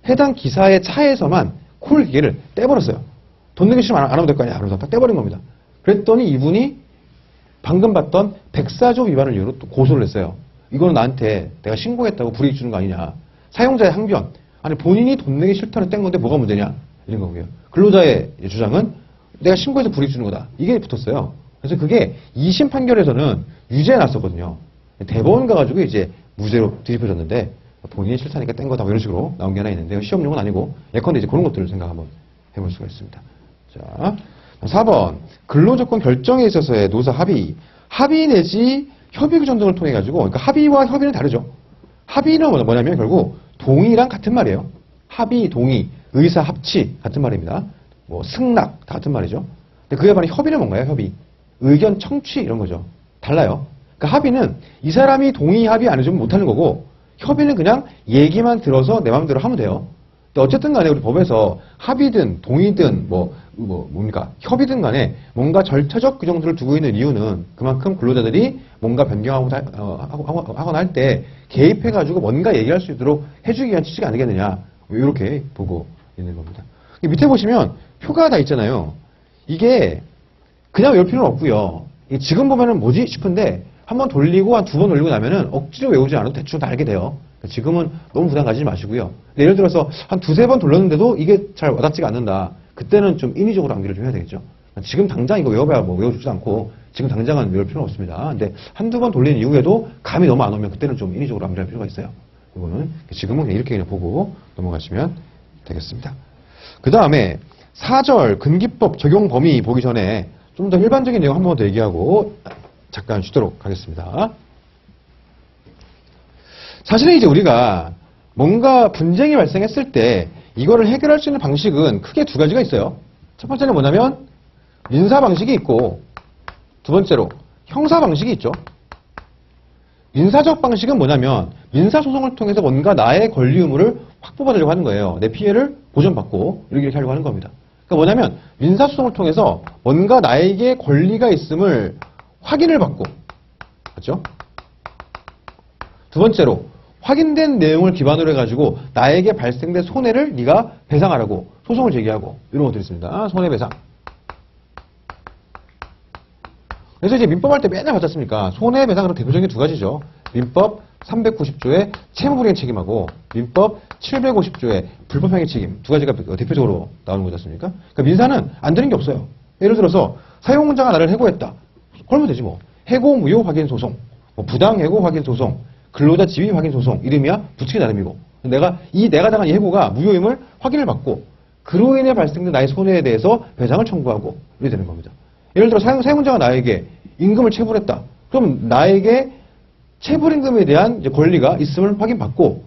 해당 기사의 차에서만 콜 기계를 떼버렸어요. 돈 내기 싫으면 안 하면 될 거 아니야. 그러면서 딱 떼버린 겁니다. 그랬더니 이분이 방금 봤던 104조 위반을 이유로 또 고소를 했어요. 이거는 나한테 내가 신고했다고 불이익 주는 거 아니냐. 사용자의 항변. 아니 본인이 돈 내기 싫다는 뗀 건데 뭐가 문제냐. 이런 거고요. 근로자의 주장은 내가 신고해서 불이익 주는 거다. 이게 붙었어요. 그래서 그게 2심 판결에서는 유죄에 났었거든요. 대법원 가가지고 이제 무죄로 뒤집혀졌는데 본인이 싫다니까 뗀 거다. 뭐 이런 식으로 나온 게 하나 있는데 시험용은 아니고 예컨대 이제 그런 것들을 생각 한번 해볼 수가 있습니다. 자, 4번 근로조건 결정에 있어서의 노사 합의. 합의 내지 협의 규정 등을 통해 가지고 그러니까 합의와 협의는 다르죠. 합의는 뭐냐면 결국 동의랑 같은 말이에요. 합의, 동의, 의사, 합치 같은 말입니다. 뭐 승낙 다 같은 말이죠. 근데 그에 반해 협의는 뭔가요? 협의. 의견 청취 이런 거죠. 달라요. 그러니까 합의는 이 사람이 동의, 합의 안 해주면 못하는 거고 협의는 그냥 얘기만 들어서 내 마음대로 하면 돼요. 근데 어쨌든 간에 우리 법에서 합의든 동의든 뭡니까? 협의든 간에 뭔가 절차적 규정들을 두고 있는 이유는 그만큼 근로자들이 뭔가 변경하거나 할 때 개입해가지고 뭔가 얘기할 수 있도록 해주기 위한 취지가 아니겠느냐. 이렇게 보고 있는 겁니다. 밑에 보시면 표가 다 있잖아요. 이게 그냥 외울 필요는 없고요. 지금 보면은 뭐지 싶은데 한번 돌리고 한 2번 돌리고 나면은 억지로 외우지 않아도 대충 다 알게 돼요. 지금은 너무 부담 가지지 마시고요. 예를 들어서 한 2-3번 돌렸는데도 이게 잘 와닿지가 않는다. 그때는 좀 인위적으로 암기를 좀 해야 되겠죠. 지금 당장 이거 외워봐야 뭐 외워주지도 않고 지금 당장은 외울 필요는 없습니다. 근데 1-2번 돌린 이후에도 감이 너무 안 오면 그때는 좀 인위적으로 암기할 필요가 있어요. 이거는 지금은 그냥 이렇게 그냥 보고 넘어가시면 되겠습니다. 그 다음에 4절 근기법 적용 범위 보기 전에 좀 더 일반적인 내용 한 번 더 얘기하고 잠깐 쉬도록 하겠습니다. 사실은 이제 우리가 뭔가 분쟁이 발생했을 때 이거를 해결할 수 있는 방식은 크게 2가지가 있어요. 첫 번째는 뭐냐면 민사 방식이 있고 두 번째로 형사 방식이 있죠. 민사적 방식은 뭐냐면 민사소송을 통해서 뭔가 나의 권리 의무를 확보받으려고 하는 거예요. 내 피해를 보전받고 이렇게 하려고 하는 겁니다. 그러니까 뭐냐면 민사소송을 통해서 뭔가 나에게 권리가 있음을 확인을 받고 그렇죠? 두 번째로 확인된 내용을 기반으로 해가지고 나에게 발생된 손해를 네가 배상하라고 소송을 제기하고 이런 것들이 있습니다. 손해배상. 그래서 이제 민법 할 때 맨날 봤지 않습니까? 손해배상은 대표적인 2가지죠. 민법 390조의 채무불이행 책임하고 민법 750조의 불법행위 책임 2가지가 대표적으로 나오는 거지 않습니까? 그러니까 민사는 안 되는 게 없어요. 예를 들어서 사용자가 나를 해고했다. 걸면 되지 뭐. 해고 무효 확인 소송, 뭐 부당 해고 확인 소송, 근로자 지위 확인 소송 이름이야 붙이기 나름이고 내가 당한 이 해고가 무효임을 확인을 받고 그로 인해 발생된 나의 손해에 대해서 배상을 청구하고 이렇게 되는 겁니다. 예를 들어 사용자가 나에게 임금을 체불했다. 그럼 나에게 체불임금에 대한 이제 권리가 있음을 확인받고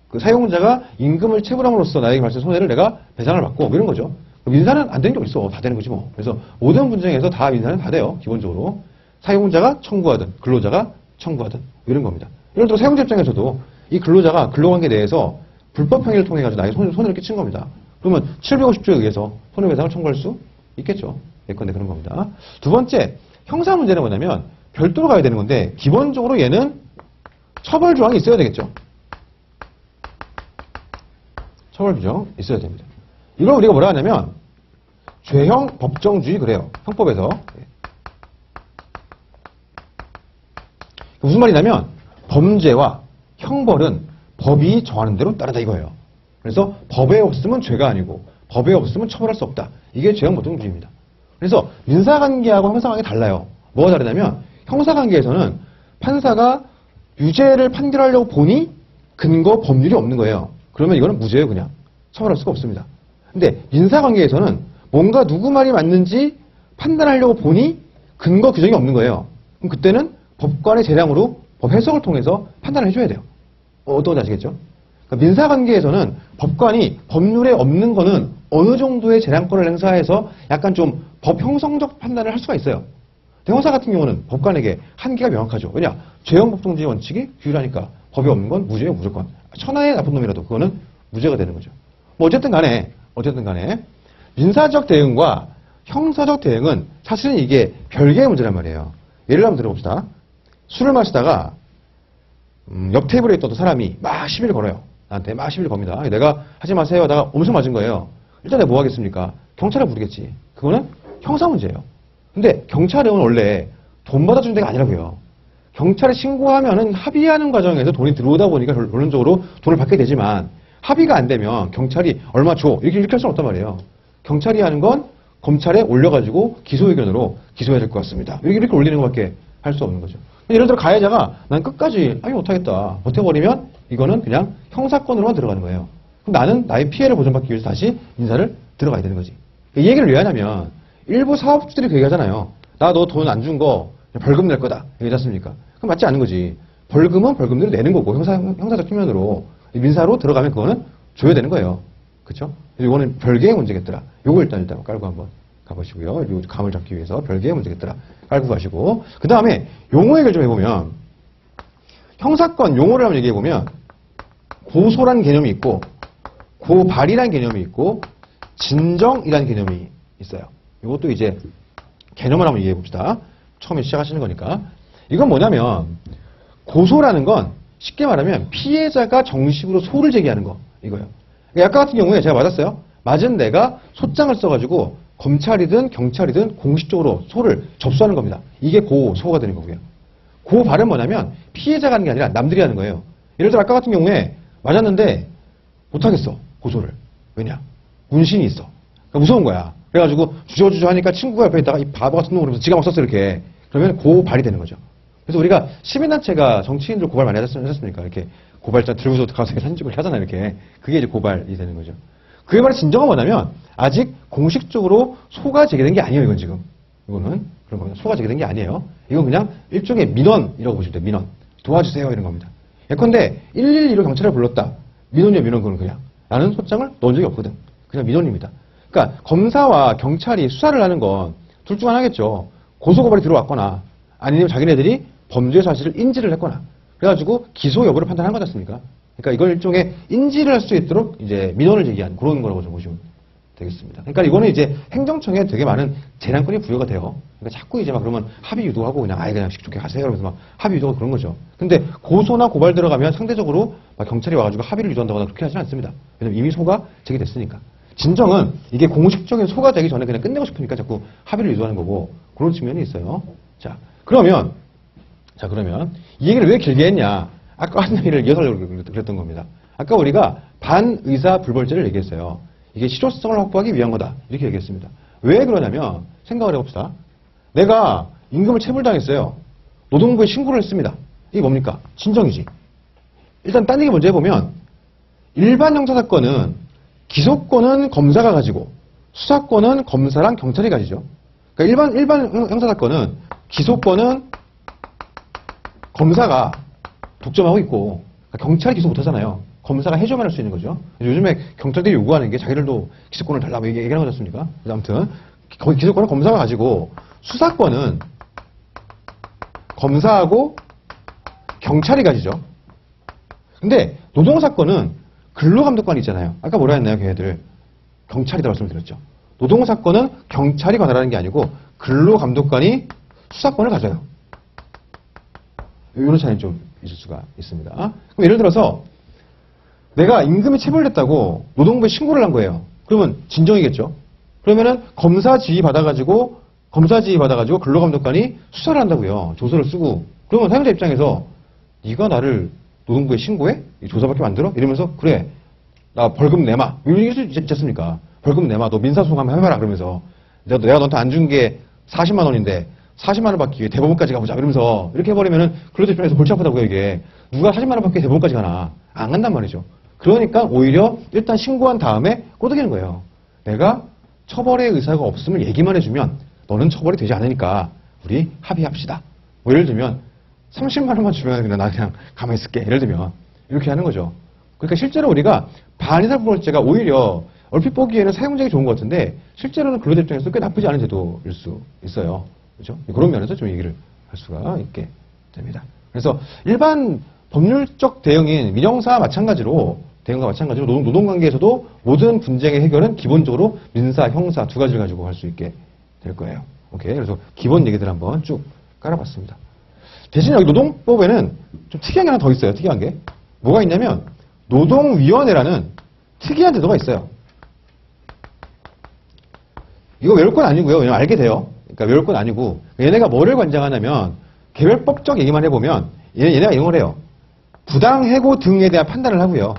그 사용자가 임금을 체불함으로써 나에게 발생 손해를 내가 배상을 받고 이런 거죠. 민사는 안 되는 게 어딨어. 다 되는 거지 뭐. 그래서 모든 분쟁에서 다 민사는 다 돼요. 기본적으로. 사용자가 청구하든 근로자가 청구하든 이런 겁니다. 예를 들어 사용자 입장에서도 이 근로자가 근로관계에 대해서 불법 행위를 통해 가지고 나에게 손해를 끼친 겁니다. 그러면 750조에 의해서 손해배상을 청구할 수 있겠죠. 예컨대 그런 겁니다. 두 번째 형사 문제는 뭐냐면 별도로 가야 되는 건데 기본적으로 얘는 처벌 조항이 있어야 되겠죠. 처벌 규정 있어야 됩니다. 이걸 우리가 뭐라 하냐면 죄형 법정주의 그래요. 형법에서. 무슨 말이냐면 범죄와 형벌은 법이 정하는 대로 따르다 이거예요. 그래서 법에 없으면 죄가 아니고 법에 없으면 처벌할 수 없다. 이게 죄형보통주의입니다. 그래서 민사관계하고 형사관계 달라요. 뭐가 다르냐면 형사관계에서는 판사가 유죄를 판결하려고 보니 근거 법률이 없는 거예요. 그러면 이거는 무죄예요. 그냥 처벌할 수가 없습니다. 근데 민사관계에서는 뭔가 누구 말이 맞는지 판단하려고 보니 근거 규정이 없는 거예요. 그럼 그때는 법관의 재량으로 법 해석을 통해서 판단을 해줘야 돼요. 어떤지 아시겠죠? 그러니까 민사관계에서는 법관이 법률에 없는 거는 어느 정도의 재량권을 행사해서 약간 좀 법 형성적 판단을 할 수가 있어요. 형사 같은 경우는 법관에게 한계가 명확하죠. 왜냐? 죄형법통주의 원칙이 규율하니까 법이 없는 건 무죄예요, 무조건. 천하의 나쁜 놈이라도 그거는 무죄가 되는 거죠. 뭐 어쨌든 간에 민사적 대응과 형사적 대응은 사실은 이게 별개의 문제란 말이에요. 예를 한번 들어봅시다. 술을 마시다가 옆 테이블에 있던 사람이 막 시비를 걸어요. 나한테 막 시비를 겁니다. 내가 하지 마세요 하다가 엄청 맞은 거예요. 일단 내가 뭐 하겠습니까? 경찰을 부르겠지. 그거는 형사 문제예요. 근데 경찰은 원래 돈 받아주는 데가 아니라고요. 경찰에 신고하면은 합의하는 과정에서 돈이 들어오다 보니까 결론적으로 돈을 받게 되지만 합의가 안 되면 경찰이 얼마 줘 이렇게 할 수는 없단 말이에요. 경찰이 하는 건 검찰에 올려가지고 기소 의견으로 기소해야 될 것 같습니다. 이렇게 올리는 것밖에 할 수 없는 거죠. 예를 들어 가해자가 난 끝까지 못하겠다 버텨버리면 이거는 그냥 형사건으로만 들어가는 거예요. 그럼 나는 나의 피해를 보전받기 위해서 다시 민사를 들어가야 되는 거지. 이 얘기를 왜 하냐면 일부 사업주들이 그 얘기하잖아요. 나 너 돈 안 준 거 벌금 낼 거다. 얘기하지 않습니까? 그럼 맞지 않은 거지. 벌금은 벌금대로 내는 거고 형사적 측면으로 민사로 들어가면 그거는 줘야 되는 거예요. 그렇죠? 이거는 별개의 문제겠더라. 요거 일단 깔고 한번 가보시고요. 요 감을 잡기 위해서 별개의 문제겠더라. 깔고 가시고 그 다음에 용어 얘기를 좀 해보면 형사건 용어를 한번 얘기해보면 고소란 개념이 있고 고발이란 개념이 있고 진정이란 개념이 있어요. 이것도 이제 개념을 한번 얘기해 봅시다. 처음에 시작하시는 거니까. 이건 뭐냐면 고소라는 건 쉽게 말하면 피해자가 정식으로 소를 제기하는 거 이거예요. 그러니까 아까 같은 경우에 제가 맞았어요. 맞은 내가 소장을 써가지고 검찰이든 경찰이든 공식적으로 소를 접수하는 겁니다. 이게 고소가 되는 거고요. 고발은 뭐냐면 피해자가 하는 게 아니라 남들이 하는 거예요. 예를 들어 아까 같은 경우에 맞았는데 못하겠어 고소를. 왜냐? 문신이 있어. 그러니까 무서운 거야. 그래가지고 주저주저 하니까 친구가 옆에 있다가 이 바보 같은 놈 그러면서 지가 막 썼어 이렇게. 그러면 고발이 되는 거죠. 그래서 우리가 시민단체가 정치인들 고발 많이 하셨습니까? 이렇게 고발장 들고서 가서 사진 찍고 하잖아요 이렇게. 그게 이제 고발이 되는 거죠. 그의 말의 진정은 뭐냐면 아직 공식적으로 소가 제기된 게 아니에요 이건 지금. 이거는 그런 겁니다. 소가 제기된 게 아니에요. 이건 그냥 일종의 민원이라고 보시면 돼요. 민원. 도와주세요 이런 겁니다. 예컨대 112로 경찰을 불렀다. 민원이야 민원 그건 그냥. 나는 소장을 넣은 적이 없거든. 그냥 민원입니다. 그러니까 검사와 경찰이 수사를 하는 건 둘 중 하나겠죠. 고소고발이 들어왔거나 아니면 자기네들이 범죄 사실을 인지를 했거나 그래가지고 기소 여부를 판단한 거지 않습니까? 그러니까 이걸 일종의 인지를 할 수 있도록 이제 민원을 제기한 그런 거라고 좀 보시면 되겠습니다. 그러니까 이거는 이제 행정청에 되게 많은 재량권이 부여가 돼요. 그러니까 자꾸 이제 막 그러면 합의 유도하고 그냥 아예 그냥 식좋게 가세요. 그러면서 막 합의 유도가 그런 거죠. 근데 고소나 고발 들어가면 상대적으로 막 경찰이 와가지고 합의를 유도한다거나 그렇게 하지는 않습니다. 왜냐면 이미 소가 제기됐으니까. 진정은 이게 공식적인 소가 되기 전에 그냥 끝내고 싶으니까 자꾸 합의를 유도하는 거고 그런 측면이 있어요. 자, 그러면 이 얘기를 왜 길게 했냐? 아까 한 얘기를 이어서 하려고 그랬던 겁니다. 아까 우리가 반의사 불벌죄를 얘기했어요. 이게 실효성을 확보하기 위한 거다. 이렇게 얘기했습니다. 왜 그러냐면 생각을 해봅시다. 내가 임금을 체불당했어요. 노동부에 신고를 했습니다. 이게 뭡니까? 진정이지. 일단 딴 얘기 먼저 해보면 일반 형사사건은 기소권은 검사가 가지고 수사권은 검사랑 경찰이 가지죠. 그러니까 일반 형사사건은 기소권은 검사가 독점하고 있고 그러니까 경찰이 기소 못하잖아요. 검사가 해줘만 할 수 있는 거죠. 요즘에 경찰들이 요구하는 게 자기들도 기소권을 달라고 얘기하는 거지 않습니까? 아무튼 기소권은 검사가 가지고 수사권은 검사하고 경찰이 가지죠. 근데 노동사건은 근로감독관이 있잖아요. 아까 뭐라 했나요, 걔네들? 경찰이다 말씀드렸죠. 노동사건은 경찰이 관할하는 게 아니고 근로감독관이 수사권을 가져요. 이런 차이는 좀 있을 수가 있습니다. 그럼 예를 들어서 내가 임금이 체불됐다고 노동부에 신고를 한 거예요. 그러면 진정이겠죠. 그러면은 검사 지휘 받아가지고 근로감독관이 수사를 한다고요. 조서를 쓰고 그러면 사용자 입장에서 네가 나를 노동부에 신고해? 조사받게 만들어? 이러면서 그래 나 벌금 내마 이럴 수 있지 않습니까? 벌금 내마 너 민사소송 한번 해봐라 그러면서 내가 너한테 안 준 게 40만 원인데 40만 원 받기 위해 대법원까지 가보자 이러면서 이렇게 해버리면은 근로자 입장에서 골치 아프다고요 이게. 누가 40만 원 받기 위해 대법원까지 가나. 안 간단 말이죠. 그러니까 오히려 일단 신고한 다음에 꼬드기는 거예요. 내가 처벌의 의사가 없음을 얘기만 해주면 너는 처벌이 되지 않으니까 우리 합의합시다. 뭐 예를 들면 30만 원만 주면 그냥 나 그냥 가만히 있을게. 예를 들면 이렇게 하는 거죠. 그러니까 실제로 우리가 반의사부벌죄가 오히려 얼핏 보기에는 사용자에게 좋은 것 같은데 실제로는 근로자 입장에서 꽤 나쁘지 않은 제도일 수 있어요. 그렇죠? 그런 면에서 좀 얘기를 할 수가 있게 됩니다. 그래서 일반 법률적 대응인 민형사와 마찬가지로 대응과 마찬가지로 노동관계에서도 모든 분쟁의 해결은 기본적으로 민사, 형사 두 가지를 가지고 할 수 있게 될 거예요. 오케이. 그래서 기본 얘기들 한번 쭉 깔아봤습니다. 대신 여기 노동법에는 좀 특이한 게 하나 더 있어요. 특이한 게. 뭐가 있냐면 노동위원회라는 특이한 제도가 있어요. 이거 외울 건 아니고요. 그냥 알게 돼요. 그러니까 외울 건 아니고 얘네가 뭐를 관장하냐면 개별법적 얘기만 해보면 얘네가 이런 걸 해요. 부당해고 등에 대한 판단을 하고요.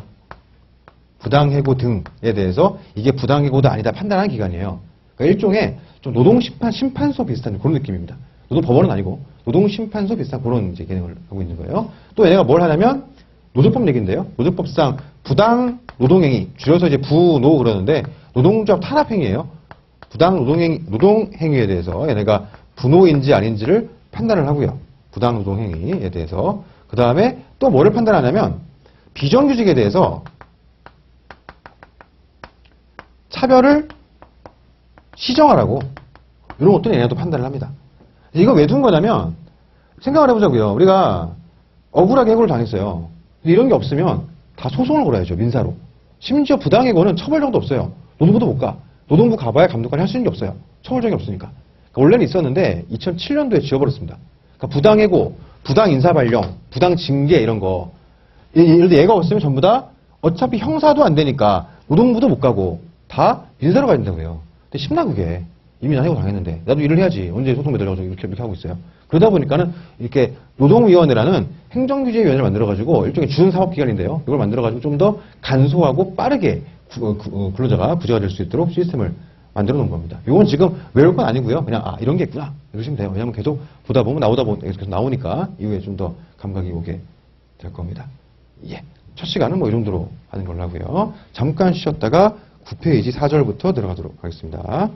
부당해고 등에 대해서 이게 부당해고도 아니다 판단하는 기관이에요. 그러니까 일종의 좀 노동심판소 비슷한 그런 느낌입니다. 노동법원은 아니고 노동심판소 비슷한 그런 이제 기능을 하고 있는 거예요. 또 얘네가 뭘 하냐면 노조법 얘기인데요. 노조법상 부당 노동행위, 줄여서 이제 부노 그러는데 노동조합 탄압행위예요. 부당 노동행위에 대해서 얘네가 부노인지 아닌지를 판단을 하고요. 부당 노동행위에 대해서. 그 다음에 또 뭐를 판단하냐면 비정규직에 대해서 차별을 시정하라고 이런 것도 얘네도 판단을 합니다. 이거 왜 둔 거냐면 생각을 해보자고요. 우리가 억울하게 해고를 당했어요. 이런 게 없으면 다 소송을 걸어야죠. 민사로. 심지어 부당해고는 처벌 정도 없어요. 노동부도 못 가. 노동부 가봐야 감독관이 할 수 있는 게 없어요. 처벌적이 없으니까. 그러니까 원래는 있었는데 2007년도에 지워버렸습니다. 그러니까 부당해고, 부당인사발령, 부당징계 이런 거. 예를 들어 얘가 없으면 전부 다 어차피 형사도 안 되니까 노동부도 못 가고 다 민사로 가야 된다고요. 근데 심나 그게. 이미 나 해고 당했는데 나도 일을 해야지. 언제 소송 매달려서 이렇게 하고 있어요. 그러다 보니까는 이렇게 노동위원회라는 행정규제위원회를 만들어가지고 일종의 준사법기관인데요. 이걸 만들어가지고 좀 더 간소하고 빠르게 근로자가 부자가 될 수 있도록 시스템을 만들어 놓은 겁니다. 이건 지금 외울 건 아니고요. 그냥 이런 게 있구나 이러시면 돼요. 왜냐하면 계속 보다 보면 계속 나오니까 이후에 좀 더 감각이 오게 될 겁니다. 예. 첫 시간은 뭐 이 정도로 하는 걸로 하고요. 잠깐 쉬었다가 9페이지 4절부터 들어가도록 하겠습니다.